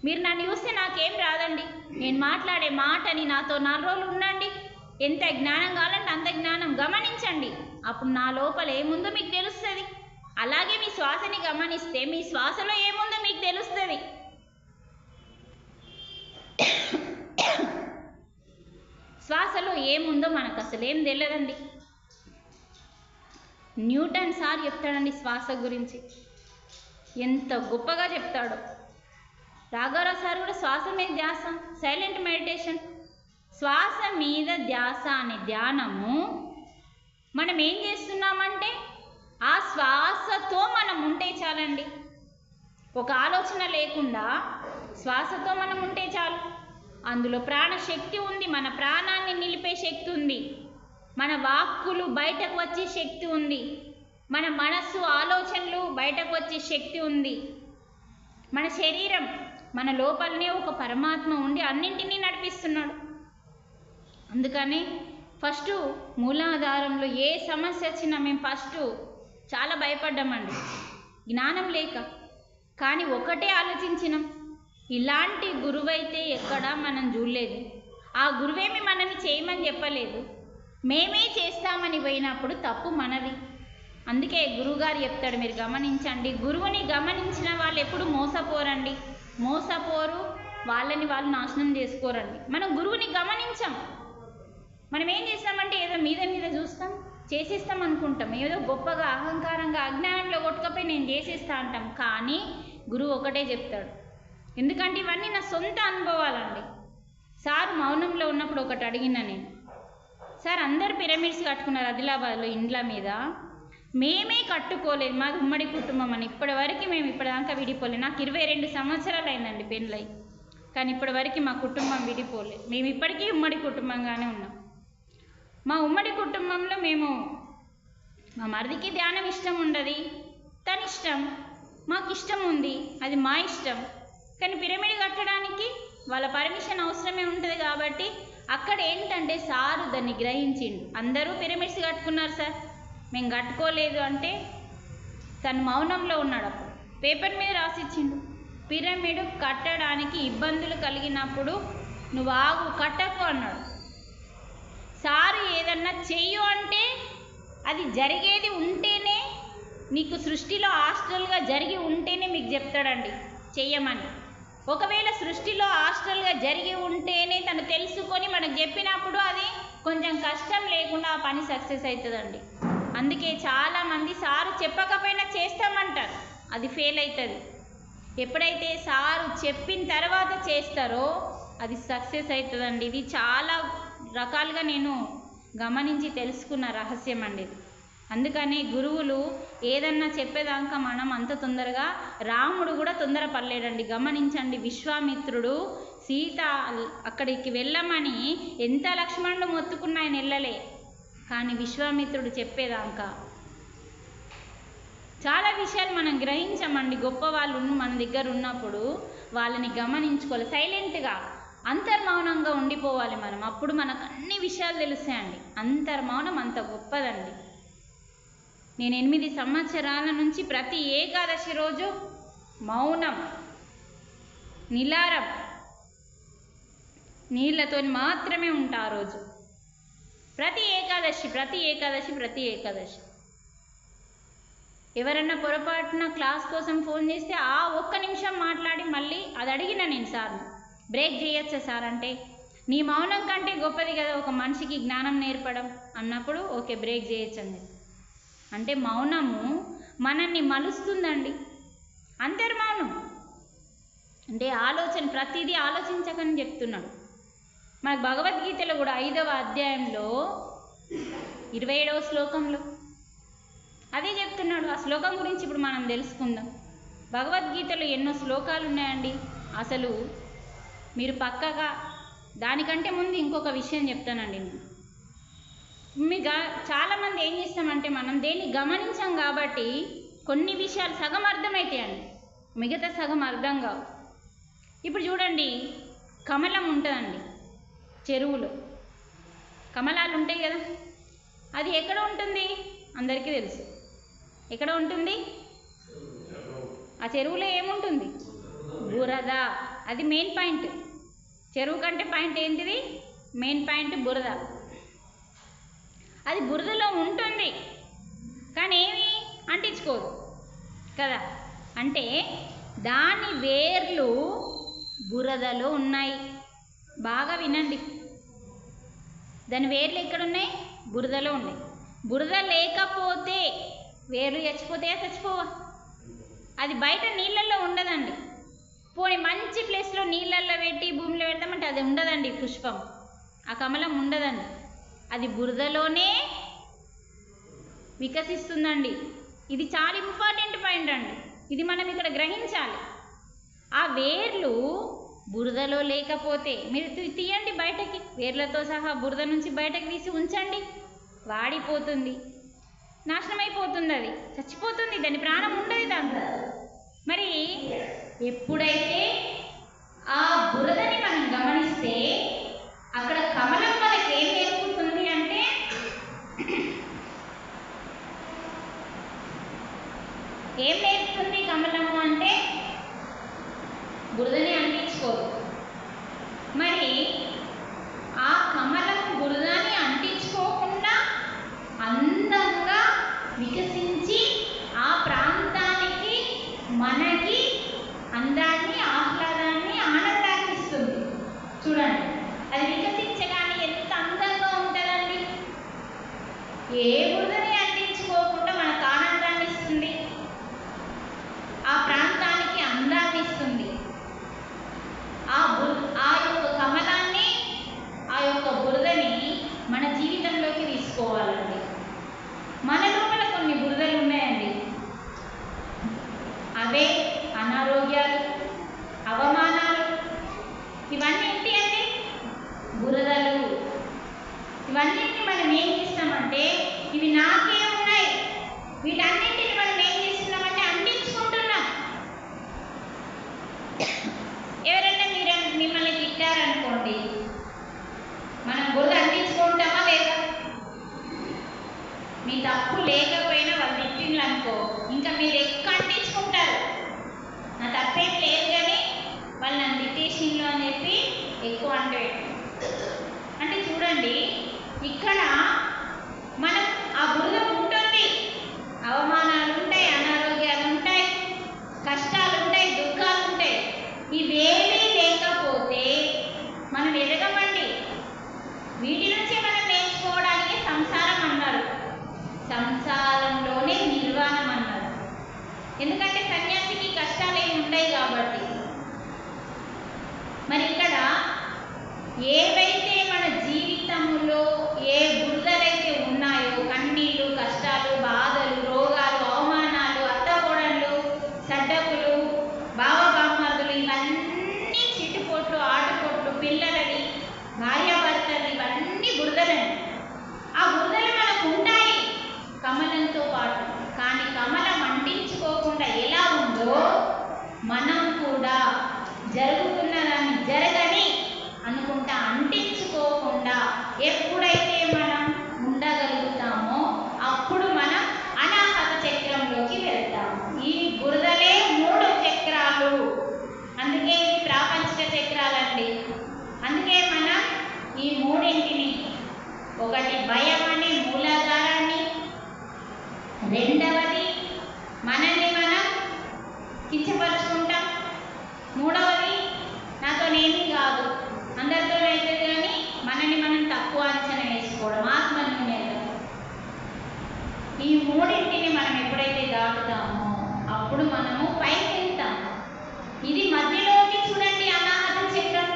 మీరు నన్ను చూస్తే నాకేం రాదండి, నేను మాట్లాడే మాటని నాతో 4 రోజులు ఉండండి, ఎంత జ్ఞానం కావాలంటే అంత జ్ఞానం గమనించండి. అప్పుడు నా లోపల ఏముందో మీకు తెలుస్తుంది. అలాగే మీ శ్వాసని గమనిస్తే మీ శ్వాసలో ఏముందో మీకు తెలుస్తుంది. శ్వాసలో ఏముందో మనకు అసలు ఏం తెలియదండి. న్యూటన్ సార్ చెప్తాడండి శ్వాస గురించి, ఎంత గొప్పగా చెప్తాడో. రాఘవరావు సార్ కూడా శ్వాస మీద ధ్యాస, సైలెంట్ మెడిటేషన్. శ్వాస మీద ధ్యాస అనే ధ్యానము మనం ఏం చేస్తున్నామంటే ఆ శ్వాసతో మనం ఉంటే చాలండి. ఒక ఆలోచన లేకుండా శ్వాసతో మనం ఉంటే చాలు. అందులో ప్రాణశక్తి ఉంది, మన ప్రాణాన్ని నిలిపే శక్తి ఉంది, మన వాక్కులు బయటకు వచ్చే శక్తి ఉంది, మన మనస్సు ఆలోచనలు బయటకు వచ్చే శక్తి ఉంది, మన శరీరం, మన లోపలనే ఒక పరమాత్మ ఉండి అన్నింటినీ నడిపిస్తున్నాడు. అందుకని ఫస్ట్ మూలాధారంలో ఏ సమస్య వచ్చినా మేము ఫస్ట్ చాలా భయపడ్డామండి, జ్ఞానం లేక. కానీ ఒకటే ఆలోచించినాం, ఇలాంటి గురువైతే ఎక్కడా మనం చూడలేదు. ఆ గురువేమి మనని చేయమని చెప్పలేదు, మేమే చేస్తామని పోయినప్పుడు తప్పు మనది. అందుకే గురువుగారు చెప్తాడు, మీరు గమనించండి. గురువుని గమనించిన వాళ్ళు ఎప్పుడు మోసపోరండి, మోసపోరు, వాళ్ళని వాళ్ళు నాశనం చేసుకోరండి. మనం గురువుని గమనించాం. మనం ఏం చేస్తామంటే ఏదో మీద మీద చూస్తాం, చేసేస్తాం అనుకుంటాం, ఏదో గొప్పగా అహంకారంగా అజ్ఞానంలో కొట్టుకపోయి నేను చేసేస్తా అంటాం. కానీ గురువు ఒకటే చెప్తాడు. ఎందుకంటే ఇవన్నీ నా సొంత అనుభవాలండి. సార్ మౌనంలో ఉన్నప్పుడు ఒకటి అడిగిన నేను, సార్ అందరు పిరమిడ్స్ కట్టుకున్నారు ఆదిలాబాద్లో ఇండ్ల మీద, మేమే కట్టుకోలేదు, మాది ఉమ్మడి కుటుంబం అని. ఇప్పటివరకు మేము ఇప్పటిదాకా విడిపోలేదు. నాకు 22 సంవత్సరాలు అయిందండి పెళ్ళై, కానీ ఇప్పటివరకు మా కుటుంబం విడిపోలేదు. మేము ఇప్పటికీ ఉమ్మడి కుటుంబంగానే ఉన్నాం. మా ఉమ్మడి కుటుంబంలో మేము, మా మరిదికి ధ్యానం ఇష్టం ఉండదు, తన ఇష్టం, మాకు ఇష్టం ఉంది, అది మా ఇష్టం. కానీ పిరమిడ్ కట్టడానికి వాళ్ళ పర్మిషన్ అవసరమే ఉంటుంది కాబట్టి అక్కడ ఏంటంటే సారు దాన్ని గ్రహించిండు. అందరూ పిరమిడ్స్ కట్టుకున్నారు సార్, మేము కట్టుకోలేదు అంటే తను మౌనంలో ఉన్నాడు. అప్పుడు పేపర్ మీద రాసిచ్చిండు, పిరమిడ్ కట్టడానికి ఇబ్బందులు కలిగినప్పుడు నువ్వు ఆగు, కట్టకు అన్నాడు. సారు ఏదన్నా చెయ్యు అంటే అది జరిగేది ఉంటేనే, నీకు సృష్టిలో హాస్టల్గా జరిగి ఉంటేనే మీకు చెప్తాడండి చెయ్యమని. ఒకవేళ సృష్టిలో హాస్టల్గా జరిగి ఉంటేనే తను తెలుసుకొని మనకు చెప్పినప్పుడు అది కొంచెం కష్టం లేకుండా ఆ పని సక్సెస్ అవుతుందండి. అందుకే చాలామంది సారు చెప్పకపోయినా చేస్తామంటారు, అది ఫెయిల్ అవుతుంది. ఎప్పుడైతే సారు చెప్పిన తర్వాత చేస్తారో అది సక్సెస్ అవుతుందండి. ఇది చాలా రకాలుగా నేను గమనించి తెలుసుకున్న రహస్యం అండి ఇది. అందుకని గురువులు ఏదన్నా చెప్పేదాకా మనం అంత తొందరగా, రాముడు కూడా తొందర పడలేడండి. గమనించండి, విశ్వామిత్రుడు సీత అక్కడికి వెళ్ళమని ఎంత లక్ష్మణుడు మొత్తుకున్నా ఆయన వెళ్ళలే. కానీ విశ్వామిత్రుడు చెప్పేదాకా చాలా విషయాలు మనం గ్రహించమండి. గొప్ప వాళ్ళు మన దగ్గర ఉన్నప్పుడు వాళ్ళని గమనించుకోవాలి, సైలెంట్గా అంతర్మౌనంగా ఉండిపోవాలి మనం. అప్పుడు మనకు అన్ని విషయాలు తెలుస్తాయండి. అంతర్మౌనం అంత గొప్పదండి. నేను 8 సంవత్సరాల నుంచి ప్రతి ఏకాదశి రోజు మౌనం, నిలారం, నీళ్ళతో మాత్రమే ఉంటా ఆ రోజు. ప్రతి ఏకాదశి ఎవరన్నా పొరపాటున క్లాస్ కోసం ఫోన్ చేస్తే ఆ ఒక్క నిమిషం మాట్లాడి మళ్ళీ అది అడిగిన నేను సార్ని, బ్రేక్ చేయొచ్చా సార్ అంటే, నీ మౌనం కంటే గొప్పది కదా ఒక మనిషికి జ్ఞానం నేర్పడం అన్నప్పుడు ఓకే బ్రేక్ చేయొచ్చండి. అంటే మౌనము మనల్ని మలుస్తుందండి. అంతర్మౌనం అంటే ఆలోచన, ప్రతిదీ ఆలోచించకని చెప్తున్నాడు. మనకు భగవద్గీతలో కూడా 5వ అధ్యాయంలో 27వ శ్లోకంలో అదే చెప్తున్నాడు. ఆ శ్లోకం గురించి ఇప్పుడు మనం తెలుసుకుందాం. భగవద్గీతలో ఎన్నో శ్లోకాలు ఉన్నాయండి. అసలు మీరు పక్కగా దానికంటే ముందు ఇంకొక విషయం చెప్తానండి. చాలామంది ఏం చేస్తామంటే మనం దేన్ని గమనించాం కాబట్టి కొన్ని విషయాలు సగం అర్థమవుతాయండి, మిగతా సగం అర్థం కావు. ఇప్పుడు చూడండి, కమలం ఉంటుందండి, చెరువులో కమలాలు ఉంటాయి కదా, అది ఎక్కడ ఉంటుంది అందరికీ తెలుసు. ఎక్కడ ఉంటుంది? ఆ చెరువులో ఏముంటుంది? బురద. అది మెయిన్ పాయింట్. చెరువు కంటే పాయింట్ ఏంటిది? మెయిన్ పాయింట్ బురద. అది బురదలో ఉంటుంది కానీ ఏమి అంటించుకోదు కదా. అంటే దాని వేర్లు బురదలో ఉన్నాయి. బాగా వినండి, దాని వేర్లు ఎక్కడున్నాయి? బురదలో ఉన్నాయి. బురద లేకపోతే వేర్లు చచ్చిపోవా? అది బయట నీళ్ళల్లో ఉండదండి. పోనీ మంచి ప్లేస్లో నీళ్ళల్లో పెట్టి భూమిలో పెడతామంటే అది ఉండదండి. పుష్పం, ఆ కమలం ఉండదండి. అది బురదలోనే వికసిస్తుందండి. ఇది చాలా ఇంపార్టెంట్ పాయింట్ అండి. ఇది మనం ఇక్కడ గ్రహించాలి. ఆ వేర్లు బురదలో లేకపోతే మీరు తీయండి బయటకి, వేర్లతో సహా బురద నుంచి బయటకు తీసి ఉంచండి, వాడిపోతుంది, నాశనం అయిపోతుంది, అది చచ్చిపోతుంది, దాని ప్రాణం ఉండదు దాంట్లో. మరి ఎప్పుడైతే ఆ బురదని మనం గమనిస్తే అక్కడ కమలం మనకి ఏం నేర్పుతుంది అంటే ఏం నేర్పుతుంది కమలము అంటే బురదని అంటించుకోదు. మరి ఆ కమలం బురదని అంటించుకోకుండా అందంగా వికసించి ఆ ప్రాంతానికి మనకి అందాన్ని, ఆహ్లాదాన్ని, ఆనందాన్ని ఇస్తుంది. చూడండి, అది వికసించగానే ఎంత అందంగా ఉంటుందండి. ఏ బురదని అంటించుకోకుండా మనకు ఆనందాన్ని ఇస్తుంది, ఆ ప్రాంతానికి అందాన్ని ఇస్తుంది. ఆ యొక్క కమలాన్ని, ఆ యొక్క బురదని మన జీవితంలోకి తీసుకోవాలండి. మన లోపల కొన్ని బురదలు ఉన్నాయండి, అవే అనారోగ్యాలు, అవమానాలు. ఇవన్నీ ఏంటి అంటే బురదలు. ఇవన్నిటిని మనం ఏం చేస్తామంటే ఇవి నాకే ఉన్నాయి, వీటన్నింటిని మనం ఏం చేస్తున్నామంటే అంటించుకుంటున్నాం. ఎవరైనా మిమ్మల్ని తిట్టారనుకోండి, మనం బురద అంటించుకుంటామా లేదా? మీ తప్పు లేకపోయినా వాళ్ళు తిట్టిండ్రు అనుకో, ఇంకా మీరు ఎక్కువ అంటించుకుంటారు. నా తప్పేం లేదు కానీ వాళ్ళు నన్ను తిట్టేసిండ్రు అని చెప్పి ఎక్కువ అంటే చూడండి, ఇక్కడ మనం ఆ బురద ఉంటుంది, అవమానాలు ఉంటాయి, అనారోగ్యాలు ఉంటాయి, కష్టాలు ఉంటాయి, దుఃఖాలు ఉంటాయి. ఇవేమీ లేకపోతే మనం ఎదగమండి. వీటి నుంచే మనం నేర్చుకోవడానికి సంసారం అన్నారు, సంసారంలోనే నిర్వాణం అన్నారు. ఎందుకంటే సన్యాసికి కష్టాలు ఏమి ఉండవు కాబట్టి. మరి ఇక్కడ ఏవైతే మన జీవితంలో ఏ బురదలైతే ఉన్నాయో, కన్నీళ్ళు, కష్టాలు, బాధలు, రోగాలు, అవమానాలు, అత్తకోడళ్ళు, సడ్డకులు, బావబామ్మర్దులు, ఇవన్నీ చిట్టుపోట్లు, ఆటుపోట్లు, పిల్లలని, భార్యాభర్తలు, ఇవన్నీ బురదలని. ఆ బురదలు మనకు ఉంటాయి కమలంతో పాటు. కానీ కమలం అంటించుకోకుండా ఎలా ఉందో మనం కూడా జరుగుతున్నదాన్ని జరగని అనుకుంటా అంటించుకోకుండా ఎప్పుడైతే మనం ఉండగలుగుతామో అప్పుడు మనం అనాహత చక్రంలోకి వెళ్తాము. ఈ బురదలే 3 చక్రాలు, అందుకే ఇవి ప్రాపంచిక చక్రాలండి. అందుకే మనం ఈ మూడింటిని, ఒకటి భయం అనే మూలాధారాన్ని, రెండవది మనల్ని మనం కించపరుచుకుంటాం, మూడవది నాతోనేమీ కాదు, అందరితోనైతే కానీ మనల్ని మనం తక్కువ అంచనా వేసుకోవడం, ఆత్మన్యూనత. ఈ మూడింటిని మనం ఎప్పుడైతే దాటుతామో అప్పుడు మనము పైకి వెళ్తాం. ఇది మధ్యలోకి చూడండి, అనాహత చక్రం,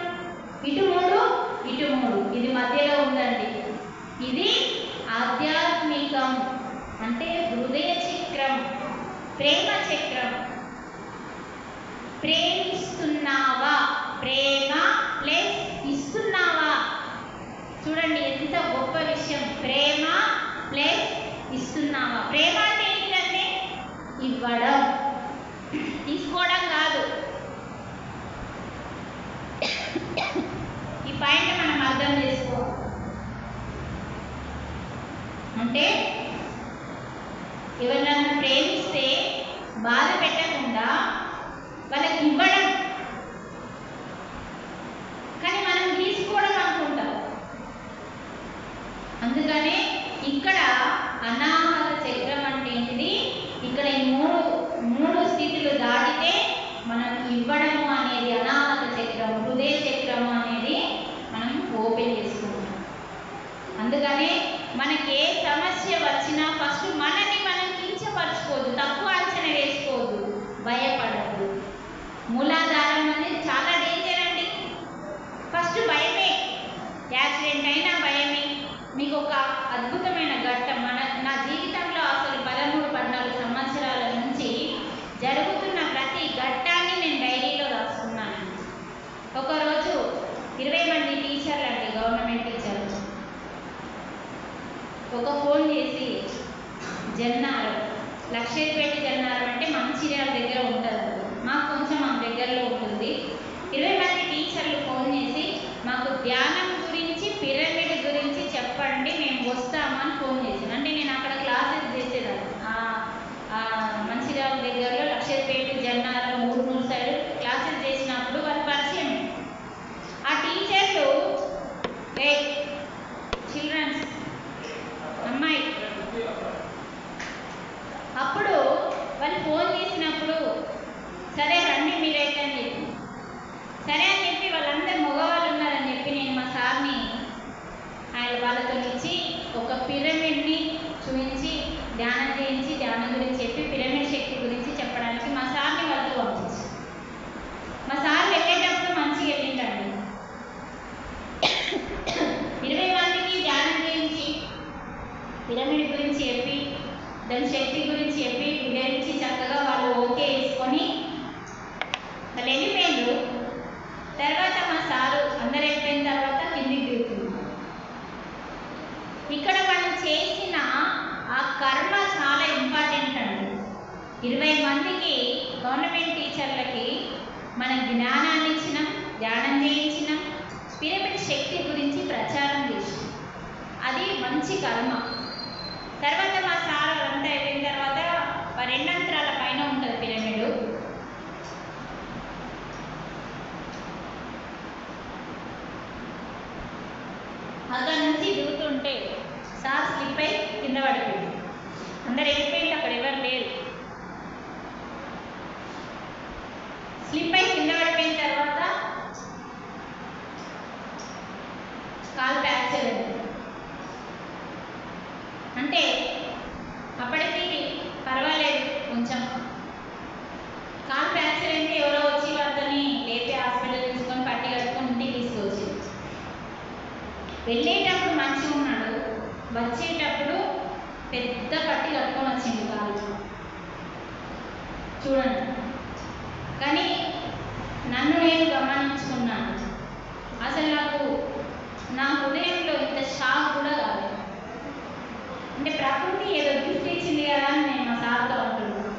ఇటు 3 ఇటు 3, ఇది మధ్యలో ఉందండి. ఇది ఆధ్యాత్మికం అంటే హృదయ చక్రం, ప్రేమ చక్రం. ప్రేమిస్తున్నావా? ప్రేమ ప్లస్ ఇస్తున్నావా. చూడండి ఎంత గొప్ప విషయం. ప్రేమ ప్లస్ ఇస్తున్నావా. ప్రేమ అంటే ఏంటంటే ఇవ్వడం, తీసుకోవడం కాదు. ఈ పాయింట్ మనం అర్థం చేసుకోవాలి. అంటే ఎవరినైనా ప్రేమిస్తే బాధ పెట్టకుండా వాళ్ళకి ఇవ్వడం, కానీ మనం తీసుకోవడం అనుకుంటాం. అందుకనే ఇక్కడ అనాహత చక్రం అంటే ఏంటిది, ఇక్కడ ఈ మూడు స్థితులు దాటితే మనం ఇవ్వడము అనేది అనాహత చక్రం, హృదయ చక్రము అనేది మనం ఓపెన్ చేసుకుంటాం. అందుకనే మనకి ఏ సమస్య వచ్చినా ఫస్ట్ మనని మనం కించపరచుకోవద్దు, తక్కువ అంచనా వేసుకోవద్దు, భయపడద్దు. మూలాధారం అనేది చాలా డేంజర్ అండి. ఫస్ట్ భయమే, యాక్సిడెంట్ అయినా భయమే. మీకు ఒక అద్భుతమైన ఘట్టం నా జీవితంలో అసలు 13-14 సంవత్సరాల నుంచి జరుగుతున్న ప్రతి ఘట్టాన్ని నేను డైరీలో రాసుకున్నాను. ఒకరోజు 20 మంది టీచర్లు అండి, గవర్నమెంట్ టీచర్లు, ఒక ఫోన్ చేసి జన్నారం, లక్షపేట జన్నారం అంటే మంచిర్యాల దగ్గర ఉంటుంది, మాకు కొంచెం మా దగ్గరలో ఉంటుంది. 20 మంది టీచర్లు ఫోన్ చేసి మాకు ధ్యానం గురించి, పిరమిడ్ గురించి చెప్పండి, మేము వస్తామని ఫోన్ చేశాను. అంటే నేను అక్కడ క్లాసెస్ చేసేదాన్ని మంచిర్యాల దగ్గరలో లక్షపేట జన్నారం ఊరునూరు సైడ్ క్లాసెస్ చేసినప్పుడు వాళ్ళు పరిచయం. ఆ టీచర్లు చిల్డ్రన్స్ అమ్మాయి, అప్పుడు వాళ్ళు ఫోన్ చేసినప్పుడు సరే రండి మీరైతే అని చెప్పి, సరే అని చెప్పి వాళ్ళందరూ మగవాళ్ళు ఉన్నారని చెప్పి నేను మా సార్ని వాళ్ళతో ఇచ్చి ఒక పిరమిడ్ని చూపించి ధ్యానం చేయించి, ధ్యానం గురించి చెప్పి పిరమిడ్ శక్తి గురించి చెప్పడానికి మా సార్ని వాళ్ళతో పంపించి, మా సార్ వెళ్ళేటప్పుడు మంచిగా వెళ్ళిండండి. 20 మందికి ధ్యానం చేయించి పిరమిడ్ గురించి చెప్పి, దాని శక్తి గురించి చెప్పి వివరించి చక్కగా వాళ్ళు ఓకే వేసుకొని వాళ్ళు వెళ్ళిపోయారు. తర్వాత మా సారు అందరు వెళ్ళిపోయిన తర్వాత కిందికి దిగుతుంది. ఇక్కడ మనం చేసిన ఆ కర్మ చాలా ఇంపార్టెంట్ అండి. 20 మందికి గవర్నమెంట్ టీచర్లకి మన జ్ఞానాన్ని ఇచ్చినాం, ధ్యానం చేయించినాం, పిరమిడ్ శక్తి గురించి ప్రచారం చేసినాం. అది మంచి కర్మ. తర్వాత మా సార్ అంతా అయిపోయిన తర్వాత 2 అంతరాల పైన ఉంటుంది పిరమిడ్. అక్కడ నుంచి దిగుతుంటే సార్ స్లిప్ అయి కింద పడిపోయింది. అందరు వెళ్ళిపోయింది, అక్కడ ఎవరు లేరు. స్లిప్ అయి కింద పడిపోయిన తర్వాత కాలు ఫ్రాక్చర్ అయింది. అంటే అప్పటికి పర్వాలేదు, కొంచెం కాలు ఫ్రాక్చర్ అయితే ఎవరో వచ్చి వాళ్ళని లేపి హాస్పిటల్ తీసుకొని పట్టి కట్టుకొని ఇంటికి తీసుకొచ్చి, వెళ్ళేటప్పుడు మంచిగా ఉన్నాడు, వచ్చేటప్పుడు పెద్ద పట్టి కట్టుకొని వచ్చింది కాలు. చూడండి, కానీ నన్ను నేను గమనించుకున్నాను. అసలు నా హృదయంలో ఇంత షాక్ కూడా కాలేదు. అంటే ప్రకృతి ఏదో గిఫ్ట్ ఇచ్చింది కదా అని నేను మా సార్తో అంటున్నాను.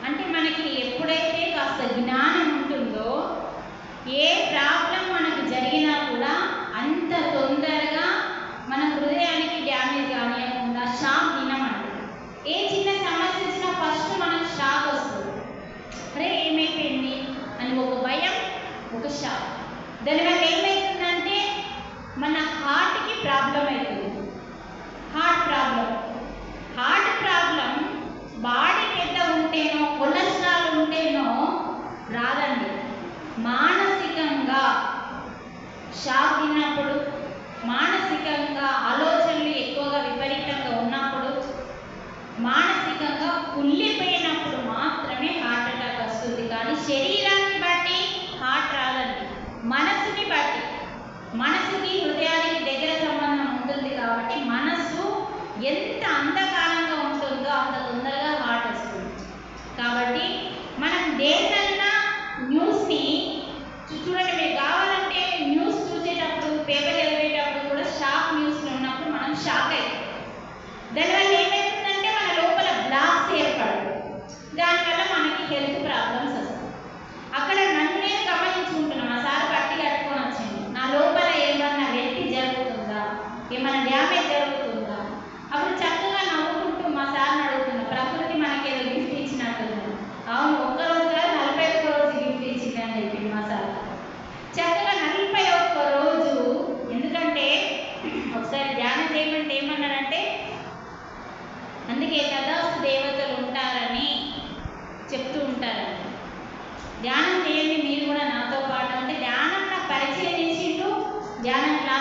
అంటే మనకి ఎప్పుడైతే కాస్త జ్ఞానం ఉంటుందో ఏ ప్రాబ్లం మనకు జరిగినా కూడా అంత తొందరగా మన హృదయానికి డ్యామేజ్ కానియకుండా షాక్ తినమండి. ఏ చిన్న సమస్య వచ్చినా ఫస్ట్ మనకు షాక్ వస్తుంది, అరే ఏమైపోయింది అని ఒక భయం, ఒక షాక్. దానివల్ల ఏమవుతుందంటే మన హార్ట్కి ప్రాబ్లం అవుతుంది. హార్ట్ ప్రాబ్లం బాడీ పెద్ద ఉంటేనో, కొలెస్ట్రాల్ ఉంటేనో రాదండి. మానసికంగా షాక్ తిన్నప్పుడు, మానసికంగా ఆలోచనలు ఎక్కువగా విపరీతంగా ఉన్నప్పుడు, మానసికంగా కుళ్ళిపోయినప్పుడు మాత్రమే హార్ట్ అటాక్ వస్తుంది. కానీ శరీరాన్ని బట్టి హార్ట్ రాదండి, మనసుని బట్టి. మనసుకి హృదయానికి దగ్గర సంబంధం ఉంటుంది కాబట్టి మనసు ఎంత అంధకారంగా ఉంటుందో అంత తొందరగా హార్ట్ వస్తుంది. కాబట్టి మనం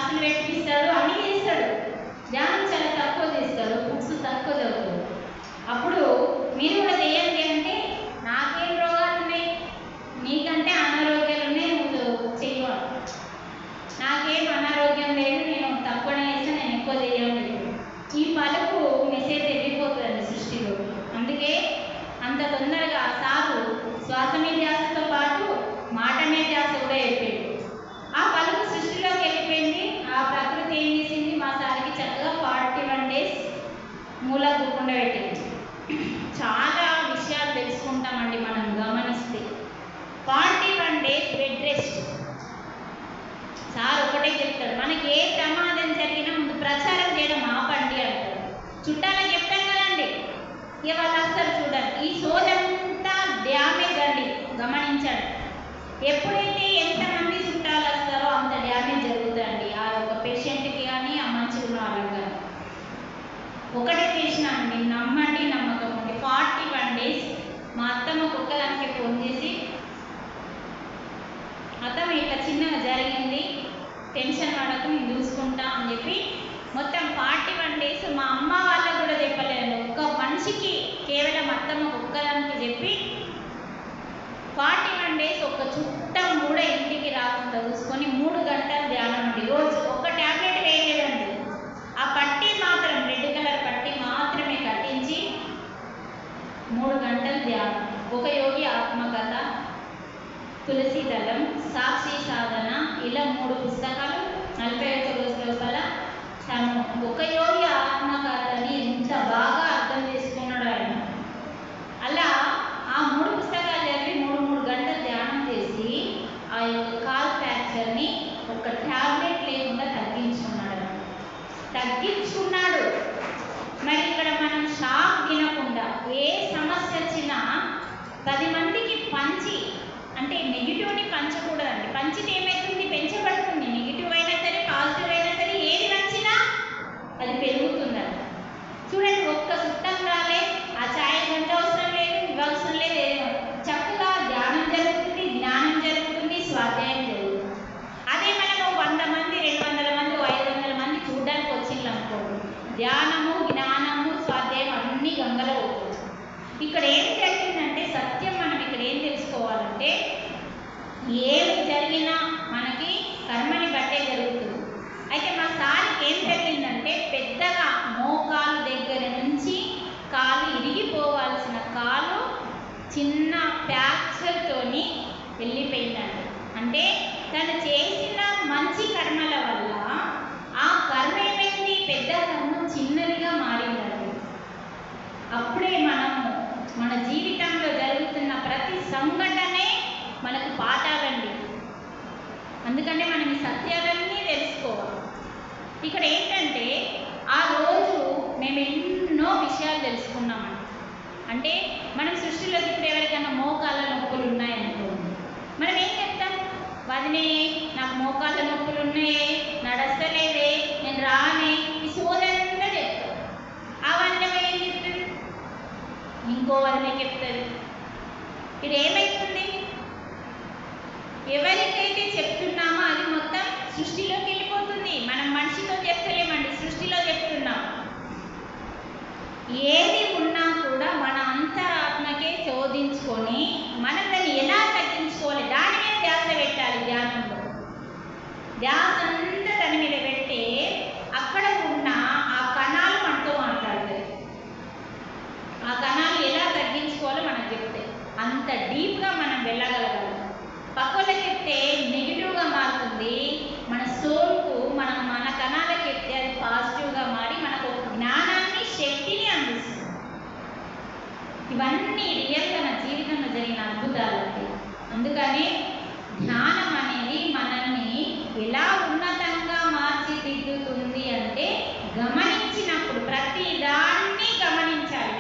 క్లాసులు పెట్టిస్తాడు, అన్నీ చేస్తాడు. ధ్యానం చాలా తక్కువ చేస్తాడు, బుక్స్ తక్కువ చదువుతాడు. అప్పుడు మీరు కూడా చేయండి అంటే నాకేం రోగాలు ఉన్నాయి, నీకంటే అనారోగ్యాలు ఉన్నాయి, నువ్వు చెయ్యాలి. నాకేం అనారోగ్యం లేదు, నేను తక్కువనే చేస్తాను, నేను ఎక్కువ చేయాలి. ఈ పలుకు మెసేజ్ వెళ్ళిపోతుందండి సృష్టిలో. అందుకే అంత తొందరగా సాగు శ్వాస మీద ధ్యాసతో పాటు మాట మీద ధ్యాస కూడా అయిపోయింది. ఆ పలుకు సృష్టిలోకి వెళ్ళిపోయింది. ఆ ప్రకృతి ఏం చేసింది, మా సారికి చక్కగా 41 days మూల గుకుండా పెట్టింది. చాలా విషయాలు తెలుసుకుంటామండి మనం గమనిస్తే. 41 days బెడ్ రెస్ట్. సార్ ఒకటే చెప్తాడు, మనకి ఏ ప్రమాదం జరిగినా ముందు ప్రచారం చేయడం ఆపండి అంటారు. చుట్టాలకు చెప్తాం కదండి, ఇక వాళ్ళు వస్తారు చూడండి. ఈ సోదంతా డ్యామేజ్ అండి, గమనించండి. ఎప్పుడైతే ఎంతమంది చుట్టాలు వస్తారో అంత డ్యామేజ్ జరుగుతుందండి ఆ ఒక పేషెంట్కి కానీ ఆ మంచిగా ఉన్న వాళ్ళకి కానీ. ఒకటే చేసిన అండి, నమ్మండి నమ్మకం అండి. 41 days మా అత్తమ్మ కుక్కదానికి ఫోన్ చేసి, అత్తమ్మ ఇట్లా చిన్నగా జరిగింది, టెన్షన్ పడకు నేను చూసుకుంటా అని చెప్పి మొత్తం 41 days మా అమ్మ వాళ్ళకు కూడా చెప్పలేదు. ఒక్క మనిషికి కేవలం అత్తమ్మ ఒక్కదానికి చెప్పి 41 days ఒక్క చుట్టం కూడా ఇంటికి రాకుండా చూసుకొని 3 గంటలు ధ్యానం అండి. రోజు ఒక్క ట్యాబ్లెట్ వేయలేదండి. ఆ పట్టి మాత్రం రెడ్ కలర్ పట్టి మాత్రమే కట్టించి 3 గంటలు ధ్యానం. ఒక యోగి ఆత్మకథ, తులసి దళం, సాక్షి సాధన, ఇలా 3 పుస్తకాలు 41 రోజుల లోపల తను ఒక యోగి ఆత్మకథని ఎంత బాగా అర్థం చేసుకున్నాడు ఆయన. అలా ఆ 3 పుస్తకాలు చదివి 3 గంటలు ధ్యానం చేసి ఆ యొక్క కాల్ ఫ్రాక్చర్ని ఒక ట్యాబ్లెట్ లేకుండా తగ్గించుకున్నాడు. మరి ఇక్కడ మనం షాక్ తినకుండా ఏ సమస్య వచ్చినా 10 మందికి పంచి, అంటే నెగిటివ్ని పంచకూడదండి. పంచితే ఏమవుతుంది, పెంచబడుతుంది. నెగిటివ్ అయినా సరే పాజిటివ్ అయినా సరే ఏది నచ్చినా అది పెరుగుతుందండి. చూడండి, ఒక్క సుట్టం రాలే, ఆ ఛాయ్ గంట అవసరం లేదు, ఇవ్వాల్సిన లేదు, చక్కగా ధ్యానం జరుగుతుంది, జ్ఞానం జరుగుతుంది, స్వాధ్యాయం జరుగుతుంది. అదే మనము 100 మంది 200 మంది 500 మంది చూడడానికి వచ్చింది అనుకోండి, ధ్యానము జ్ఞానము స్వాధ్యాయం అన్నీ గంగలో అవుతుంది. ఇక్కడ ఏం జరిగిందంటే సత్యం మనం ఇక్కడ ఏం తెలుసుకోవాలంటే, ఏది జరిగినా మనకి కర్మని బట్టే జరుగుతుంది. అయితే మా సార్కి ఏం జరిగిందంటే పెద్దగా మోకాలు దగ్గర నుంచి కాలు ఇరిగిపోవాల్సిన కాలు చిన్న ఫ్రాక్చర్తోని వెళ్ళిపోయిందండి. అంటే తను చేసిన మంచి కర్మల వల్ల ఆ కర్మ ఏమైంది, పెద్ద కర్మ చిన్నదిగా మారిందండి. అప్పుడే మనము మన జీవితంలో జరుగుతున్న ప్రతి సంఘటనే మనకు పాఠాలండి. అందుకనే మనం ఈ సత్యాలన్నీ తెలుసుకోవాలి. ఇక్కడ ఏంటంటే ఆ రోజు మేము ఎన్నో విషయాలు తెలుసుకున్నామండి. అంటే మనం సృష్టిలోకి ఇప్పుడు ఎవరికైనా మోకాళ్ళ నొప్పులు ఉన్నాయనుకోండి, మనం ఏం చెప్తాం, వదినే నాకు మోకాళ్ళ నొప్పులు ఉన్నాయే, నడస్తలేదే, నేను రానే, ఈ సోదంతా చెప్తాం. అవన్నీ ఏం చెప్తుంది, ఇంకో వదిలే చెప్తుంది. ఇది ఏమవుతుంది, ఎవరికైతే చెప్తున్నామో అది మొత్తం సృష్టిలోకి వెళ్ళిపోతుంది. మనం మనిషితో చెప్తలేమండి, సృష్టిలో చెప్తున్నాం. ఏది ఉన్నా కూడా మన అంతరాత్మకే శోధించుకొని మనం దాన్ని ఎలా తగ్గించుకోవాలి, దాని మీద ధ్యాస పెట్టాలి. ధ్యానంలో ధ్యాస అంతా దాని మీద పెడితే అక్కడ ఉన్న ఆ కణాలు మనతో మాట్లాడతాయి. ఆ కణాలు ఎలా తగ్గించుకోవాలో మనకు చెప్తే అంత డీప్గా మనం వెళ్ళగలగాలి. పక్కలకు చెప్తే నెగిటివ్గా మారుతుంది, మన సోల్కు మన కణాలకు చెప్తే అది పాజిటివ్గా మారి మనకు జ్ఞానాన్ని శక్తిని అందిస్తుంది. ఇవన్నీ రియల్గా నా జీవితంలో జరిగిన అద్భుతాలండి. అందుకని జ్ఞానం అనేది మనల్ని ఎలా ఉన్నతంగా మార్చిదిద్దుతుంది అంటే గమనించినప్పుడు ప్రతిదాన్ని గమనించాలి.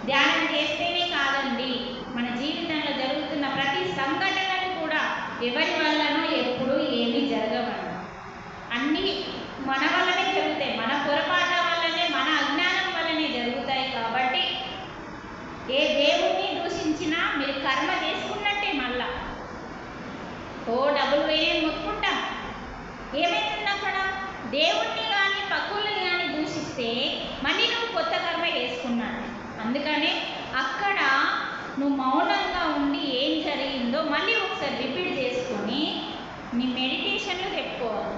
ధ్యానం చేస్తేనే కాదండి, మన జీవితంలో జరుగుతున్న ప్రతి సంఘటనలు కూడా ఎవరి వల్లనో ఎప్పుడు ఏమీ జరగవండి. అన్నీ మన వల్లనే జరుగుతాయి, మన పొరపాట్ల వల్లనే, మన అజ్ఞానం వల్లనే జరుగుతాయి. కాబట్టి ఏ దేవుణ్ణి దూషించినా మీరు కర్మ చేసుకున్నట్టే. మళ్ళా డబ్బులు వేయని మొత్తుకుంటాం, ఏమైతుంది అక్కడ? దేవుణ్ణి కానీ పక్కుల్ని కానీ దూషిస్తే మళ్ళీ నువ్వు కొత్త కర్మ చేసుకున్నాను. అందుకనే అక్కడ నువ్వు మౌనంగా ఉండి ఏం జరిగిందో మళ్ళీ ఒకసారి రిపీట్ చేసుకొని నీ మెడిటేషన్లో చెప్పుకోవాలి.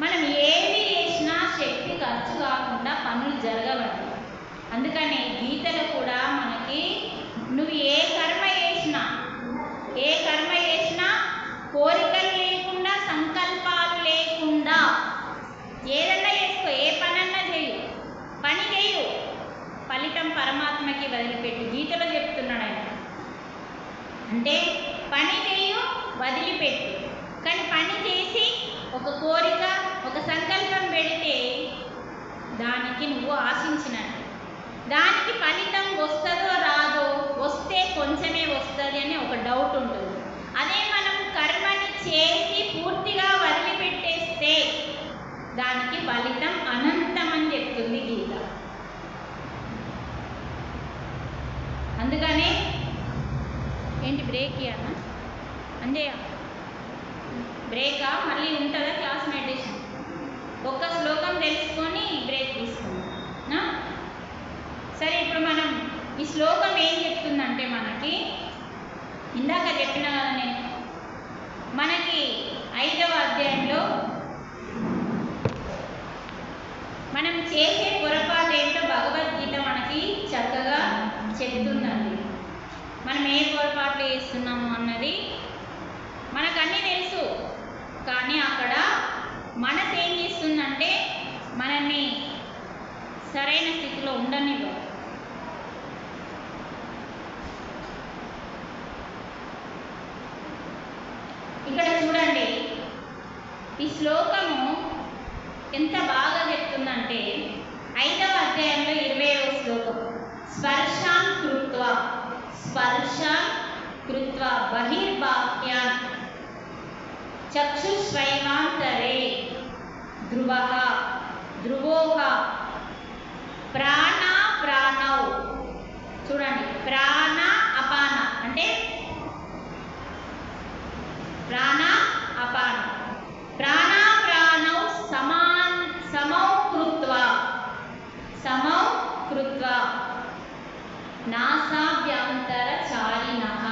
మనం ఏది చేసినా శక్తి ఖర్చు కాకుండా పనులు జరగవండి. అందుకని గీతలో కూడా మనకి నువ్వు ఏ కర్మ చేసినా కోరికలు లేకుండా, సంకల్పాలు లేకుండా ఏదన్నా చేసుకో, ఏ పనన్నా పని చేయు, ఫలితం పరమాత్మకి వదిలిపెట్టు. గీతలో చెప్తున్నాడు ఆయన. అంటే పని చేయు, వదిలిపెట్టు. కానీ పని చేసి ఒక కోరిక, ఒక సంకల్పం పెడితే దానికి నువ్వు ఆశించినట్టు, దానికి ఫలితం వస్తుందో రాదో, వస్తే కొంచెమే వస్తుంది అని ఒక డౌట్ ఉంటుంది. అదే మనం కర్మని చేసి పూర్తిగా వదిలిపెట్టేస్తే దానికి ఫలితం అనంతం అని చెప్తుంది గీత. అందుకనే ఏంటి బ్రేక్ ఇయ్యనా అంజయ్య? బ్రేకా? మళ్ళీ ఉంటుందా క్లాస్ మెడిటేషన్? ఒక్క శ్లోకం తెలుసుకొని బ్రేక్ తీసుకుందాం. సరే, ఇప్పుడు మనం ఈ శ్లోకం ఏం చెప్తుందంటే మనకి ఇందాక చెప్పిన కదా నేను, మనకి 5వ అధ్యాయంలో మనం చేసే పొరపాటు ఏంటో భగవద్గీత మనకి చక్కగా చెప్తుందండి. మనం ఏ పొరపాట్లు చేస్తున్నాము అన్నది మనకన్నీ తెలుసు. కానీ అక్కడ మనసు ఏం చేస్తుందంటే మనల్ని సరైన స్థితిలో ఉండనివ్వదు. ఇక్కడ చూడండి, ఈ శ్లోకము ఎంత బాగా చెప్తుందంటే 5వ అధ్యాయంలో 20వ శ్లోకం, స్పర్శాన్ కృత్వా బహిర్బాహ్యాన్ చక్షుష్వైవాంతరే ధ్రువోహ ప్రాణౌ. చూడండి, ప్రాణ అపాన అంటే ప్రాణ అపాన, ప్రాణౌ సమౌ కృత్వా నాసాభ్యంతర చారిణః.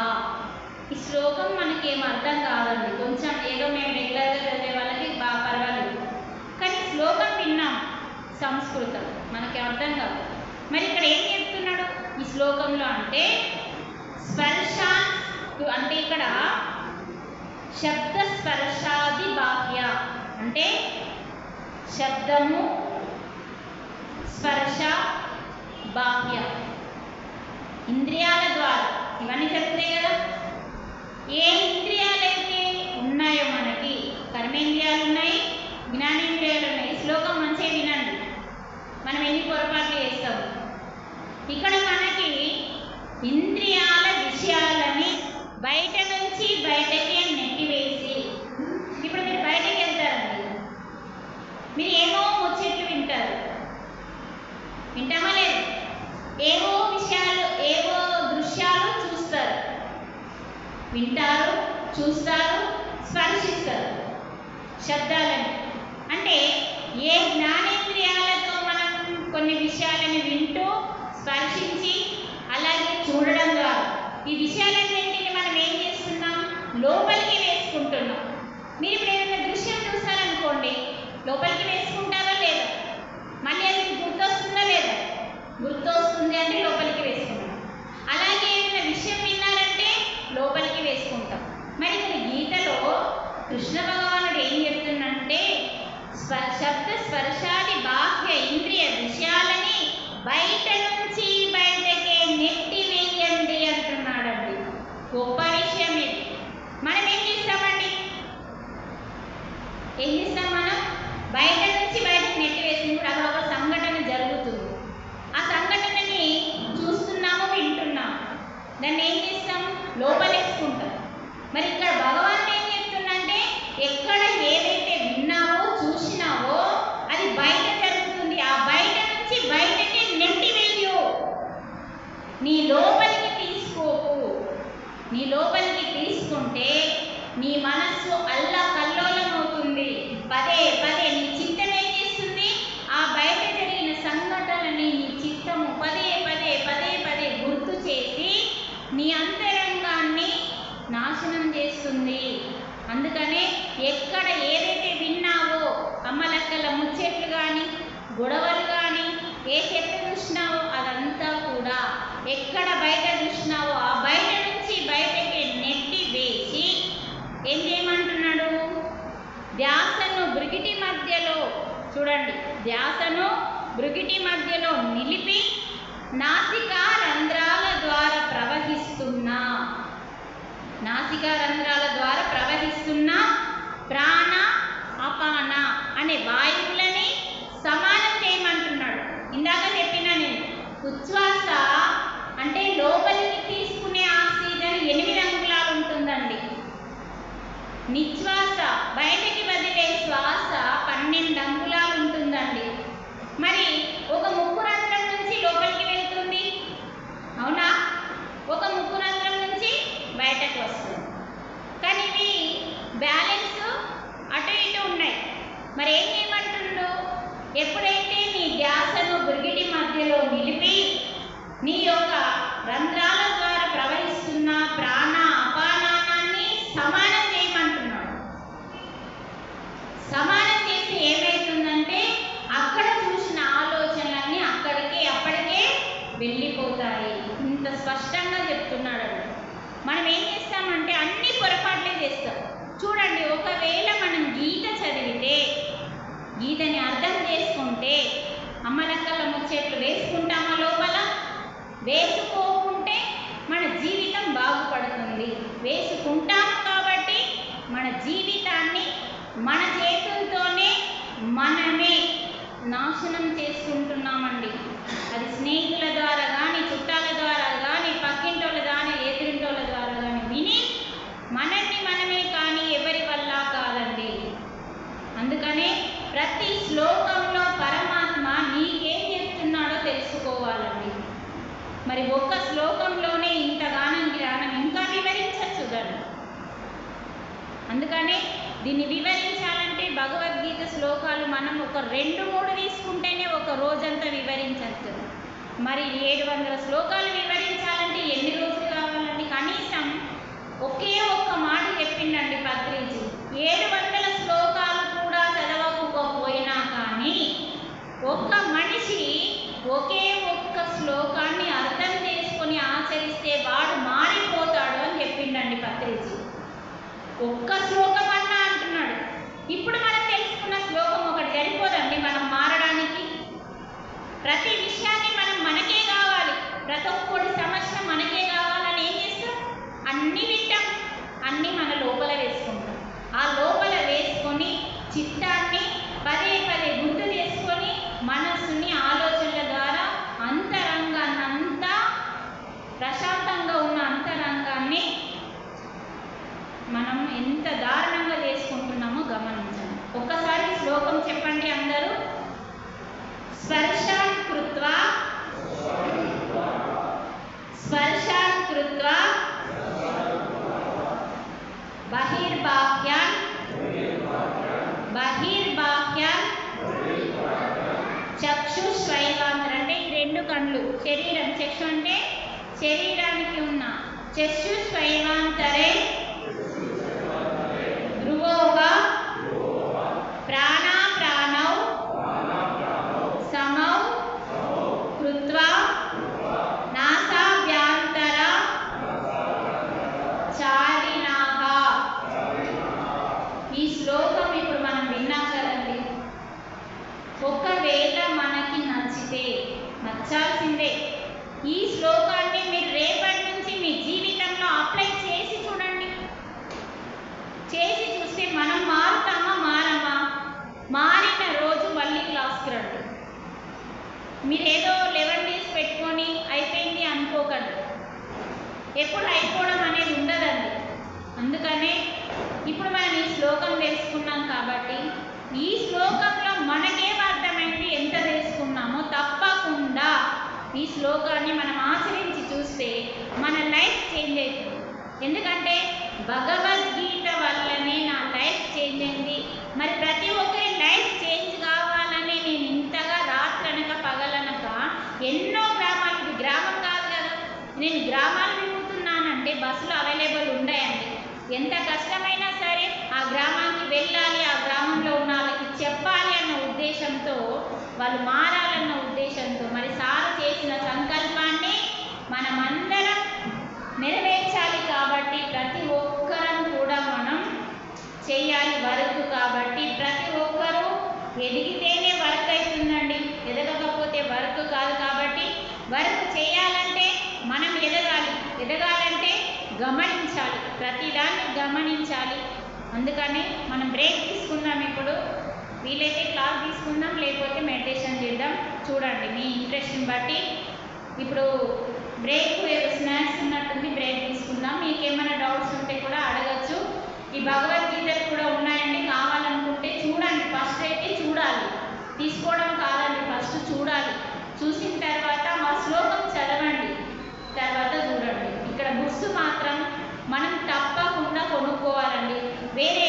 ఈ శ్లోకం మనకి ఏం అర్థం కాదండి. కొంచెం ఏదో మేము రెగ్యులర్గా చదివే వాళ్ళకి బాగా పర్వాలేదు, కానీ శ్లోకం విన్నాం సంస్కృతం, మనకి అర్థం కాదు. మరి ఇక్కడ ఏం చెప్తున్నాడు ఈ శ్లోకంలో అంటే స్పర్శాన్ అంటే ఇక్కడ శబ్ద స్పర్శాది బాహ్య అంటే శబ్దము, స్పర్శ, బాహ్య ఇంద్రియాల ద్వారా ఇవన్నీ చెప్తాయి కదా. ఏ ఇంద్రియాలైతే ఉన్నాయో మనకి, కర్మేంద్రియాలు ఉన్నాయి, జ్ఞానేంద్రియాలు ఉన్నాయి. శ్లోకం మంచిగా వినండి, మనం ఎన్ని పొరపాట్లు చేస్తాము. ఇక్కడ మనకి ఇంద్రియాల విషయాలని బయట నుంచి బయటకి నెట్టివేసి, ఇప్పుడు మీరు బయటకి వెళ్తారండి, మీరు ఏమో ముచ్చట్లు వింటామా లేదు? ఏవో విషయాలు, ఏవో దృశ్యాలు చూస్తారు, వింటారు, చూస్తారు, స్పర్శిస్తారు శబ్దాలని. అంటే ఏ జ్ఞానేంద్రియాలతో మనం కొన్ని విషయాలను వింటూ, స్పర్శించి, అలాగే చూడడం ద్వారా ఈ విషయాలన్నింటినీ మనం ఏం చేస్తున్నాం? లోపలికి వేసుకుంటున్నాం. మీరు ఇప్పుడు ఏదైనా దృశ్యం చూస్తారనుకోండి, లోపలికి వేసుకుంటారా లేదా? మళ్ళీ అది గుర్తొస్తుందా లేదా? గుర్తొస్తుంది అంటే లోపలికి వేసుకుంటాం. అలాగే ఏదైనా విషయం విన్నారంటే లోపలికి వేసుకుంటాం. మరి ఇక్కడ గీతలో కృష్ణ భగవానుడు ఏం చెప్తుందంటే శబ్ద స్పర్శాది బాహ్య ఇంద్రియ విషయాలని బయట నుంచి బయటకే నెట్టి వేయండి అంటున్నాడండి. గొప్ప విషయం ఇది. మనం ఏం చేస్తామండి? ఏం చేస్తాం? మనం బయట నుంచి బయటకు నెట్టి వేసినప్పుడు అక్కడ ఒక సంఘటన జరుగుతుంది. ఆ సంఘటనని చూస్తున్నాము, వింటున్నాము, దాన్ని ఏం చేస్తాం? లోపలేసుకుంటాం. మరి ఇక్కడ భగవాన్ ఏం చెప్తుందంటే ఎక్కడ ఏదైతే విన్నావో, చూసినావో అది బయట జరుగుతుంది. ఆ బయట నుంచి బయటకి నెట్టి వేయు, నీ లోపలికి తీసుకోకు. నీ లోపలికి తీసుకుంటే నీ మనస్సు అల్లకల్లోలం అవుతుంది. నీ అంతరంగాన్ని నాశనం చేస్తుంది. అందుకనే ఎక్కడ ఏదైతే విన్నావో అమ్మలక్కల ముచ్చట్లు కానీ గొడవలు కానీ ఏ చెట్టు చూసినావో అదంతా కూడా ఎక్కడ బయట చూసినావో ఆ బయట నుంచి బయటకి నెట్టి వేసి ఏం చేయమంటున్నాడు? ధ్యాసను బ్రుగిటి మధ్యలో చూడండి, ధ్యాసను బ్రుగిటి మధ్యలో నిలిపి నాసికా రంధ్రాల ద్వారా ప్రవహిస్తున్న ప్రాణ అపాన అనే వాయువులని సమానం చేయమంటున్నాడు. ఇందాక చెప్పిన నేను ఉచ్ఛ్వాస అంటే లోపలికి తీసుకునే ఆక్సిజన్ 8 అంగుళాలు ఉంటుందండి. నిశ్వాస బయటికి వదిలే శ్వాస 12 అంగుళాలు ఉంటుందండి. మరి ఒక ముక్కు రంధ్రం నుంచి లోపలికి వెళ్తుంది, అవునా? ఒక ముక్కు రంధ్రం నుంచి బయటకు వస్తుంది. కానీ ఇవి బ్యాలెన్స్ అటు ఇటు ఉన్నాయి. మరి ఏం చేయమంటుండు? ఎప్పుడైతే నీ ధ్యాసను బ్రుగిటి మధ్యలో నిలిపి నీ యొక్క రంధ్రాల ద్వారా ప్రవహిస్తున్న ప్రాణ అపానాన్ని సమానం చేయమంటున్నాడు. సమానం చేసి ఏమవుతుందంటే అక్కడ చూసిన ఆలోచనలన్నీ అప్పటికే వెళ్ళిపోతాయి. ఇంత స్పష్టంగా చెప్తున్నాడు. మనం ఏం చేస్తామంటే అన్ని పొరపాట్లే చేస్తాం. చూడండి, ఒకవేళ మనం గీత చదివితే, గీతని అర్థం చేసుకుంటే అమ్మలక్కల ముచ్చట్లు వేసుకుంటామా? లోపల వేసుకోకుంటే మన జీవితం బాగుపడుతుంది. వేసుకుంటాం కాబట్టి మన జీవితాన్ని మన చేతులతోనే మనమే నాశనం చేసుకుంటున్నామండి. అది స్నేహితుల ద్వారా కానీ, చుట్టాల ద్వారా కానీ, పక్కింటోళ్ళ కానీ, ఎదురింటోళ్ళ ద్వారా కానీ విని మనమే కానీ ఎవరి వల్ల కాదండి. అందుకనే ప్రతి శ్లోకంలో పరమాత్మ నీకేం చెప్తున్నాడో తెలుసుకోవాలండి. మరి ఒక్క శ్లోకంలోనే ఇంతగానం జ్ఞానం ఇంకా వివరించచ్చు దాన్ని. అందుకనే దీన్ని వివరించాలంటే భగవద్గీత శ్లోకాలు మనం ఒక 2-3 తీసుకుంటేనే ఒక రోజంతా వివరించవచ్చు. మరి 700 శ్లోకాలు వివరించాలంటే ఎన్ని రోజులు కావాలండి? కనీసం ఒకే ఒక్క మాట చెప్పిండండి పత్రిజీ. 700 శ్లోకాలు కూడా చదవకపోయినా కానీ ఒక్క మనిషి ఒకే ఒక్క శ్లోకాన్ని అర్థం చేసుకొని ఆచరిస్తే వాడు మారిపోతాడు అని చెప్పిండండి పత్రిజీ. ఒక్క శ్లోకం అన్నా అంటున్నాడు. ఇప్పుడు మనం తెలుసుకున్న శ్లోకం ఒకటి సరిపోదండి మనం మారడానికి. ప్రతి విషయాన్ని మనకే కావాలి, ప్రతి ఒక్కటి సమస్య మనకే కావాలని ఏం చేస్తాం? అన్నీ వింటాం, అన్నీ మన లోపల వేసుకుంటాం. ఆ లోపల వేసుకొని చిత్తాన్ని పదే గుర్తు చేసుకొని మనస్సుని ఆలోచనల ద్వారా అంతరంగాన్నంతా ప్రశాంతంగా ఉన్న అంతరంగాన్ని మనం ఎంత దారుణంగా చేసుకుంటున్నామో గమనించండి. ఒక్కసారి శ్లోకం చెప్పండి అందరూ. స్పర్శాన్ కృత్వా బహిర్బాహ్యాన్ చక్షుశ్రైవాంతర అంటే ఈ 2 కళ్ళు, శరీరం. చక్షు అంటే శరీరానికి ఉన్న చక్షుశ్రైవాంతరే ధ్రువోగా ప్రాణౌ సమౌ కృత్వా నాసాభ్యంతర చారిణాః. ఈ శ్లోకం ఇప్పుడు మనం విన్నాం కదండి. ఒకవేళ మనకి నచ్చాల్సిందే ఈ శ్లోకాన్ని మీరు రేపటి నుంచి మీ జీవితంలో అప్లై చేసి చూడండి. చేసి చూస్తే మనం మారుతామా మారమా? మారిన రోజు మళ్ళీ క్లాస్కి రండి. మీరేదో 11 days పెట్టుకొని అయిపోయింది అనుకోకండి. ఎప్పుడు అయిపోవడం అనేది ఉండదండి. అందుకనే ఇప్పుడు మనం ఈ శ్లోకం తెలుసుకున్నాం కాబట్టి ఈ శ్లోకంలో మనకేం అర్థమైంది, ఎంత తెలుసుకున్నామో తప్పకుండా ఈ శ్లోకాన్ని మనం ఆచరించి చూస్తే మన లైఫ్ చేంజ్ అవుతుంది. ఎందుకంటే భగవద్గీత వల్లనే నా లైఫ్ చేంజ్ అయింది. మరి ప్రతి ఒక్కరి లైఫ్ చేంజ్ కావాలని నేను ఇంతగా రాత్రనక పగలనక ఎన్నో గ్రామాలు, గ్రామం కాదు కదా, నేను గ్రామాలు తిరుగుతున్నాను బస్సులు అవైలబుల్ ఉన్నాయండి. ఎంత కష్టమైనా సరే ఆ గ్రామానికి వెళ్ళాలి, ఆ గ్రామంలో ఉన్న వాళ్ళకి చెప్పాలి అన్న ఉద్దేశంతో, వాళ్ళు మారాలన్న ఉద్దేశంతో మరి సార్ చేసిన సంకల్పాన్ని మనమందరం నెరవేర్చాలి. కాబట్టి ప్రతి ఒక్కరం కూడా మనం చేయాలి వర్క్. కాబట్టి ప్రతి ఒక్కరూ ఎదిగితేనే వర్క్ అవుతుందండి, ఎదగకపోతే వర్క్ కాదు. కాబట్టి వర్క్ చేయాలంటే మనం ఎదగాలి, ఎదగాలంటే గమనించాలి, ప్రతిదాన్ని గమనించాలి. అందుకని మనం బ్రేక్ తీసుకుందాం. ఇప్పుడు వీలైతే క్లాస్ తీసుకుందాం, లేకపోతే మెడిటేషన్ చేద్దాం. చూడండి మీ ఇంట్రెస్ట్ని బట్టి. ఇప్పుడు బ్రేక్ స్నాక్స్ ఉన్నట్టుంది, బ్రేక్ తీసుకుందాం. మీకు ఏమైనా డౌట్స్ ఉంటే కూడా అడగచ్చు. ఈ భగవద్గీతలు కూడా ఉన్నాయండి, కావాలనుకుంటే చూడండి. ఫస్ట్ అయితే చూడాలి, తీసుకోవడం కాదండి, ఫస్ట్ చూడాలి. చూసిన తర్వాత మా శ్లోకం చదవండి, తర్వాత చూడండి. ఇక్కడ బుక్స్ మాత్రం మనం తప్పకుండా కొనుక్కోవాలండి. వేరే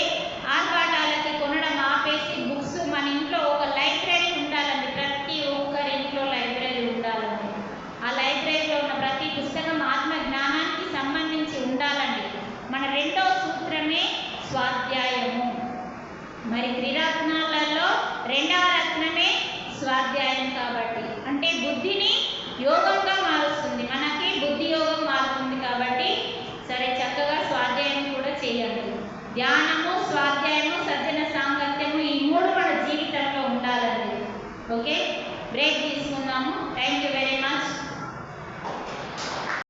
ఆర్భాటాలకి కొనడం ఆపేసి బుక్స్ మన ఇంట్లో ఒక లైబ్రరీ ఉండాలండి. ప్రతి ఒక్కరి ఇంట్లో లైబ్రరీ ఉండాలండి. ఆ లైబ్రరీలో ఉన్న ప్రతి పుస్తకం ఆత్మ జ్ఞానానికి సంబంధించి ఉండాలండి. మన రెండవ సూత్రమే స్వాధ్యాయము. మరి త్రిరత్నాలలో రెండవ రత్నమే స్వాధ్యాయం. కాబట్టి అంటే బుద్ధిని యోగంగా మారుస్తుంది, మనకి బుద్ధి యోగం మారుతుంది. కాబట్టి సరే, చక్కగా స్వాధ్యాయం కూడా చేయండి. ధ్యానం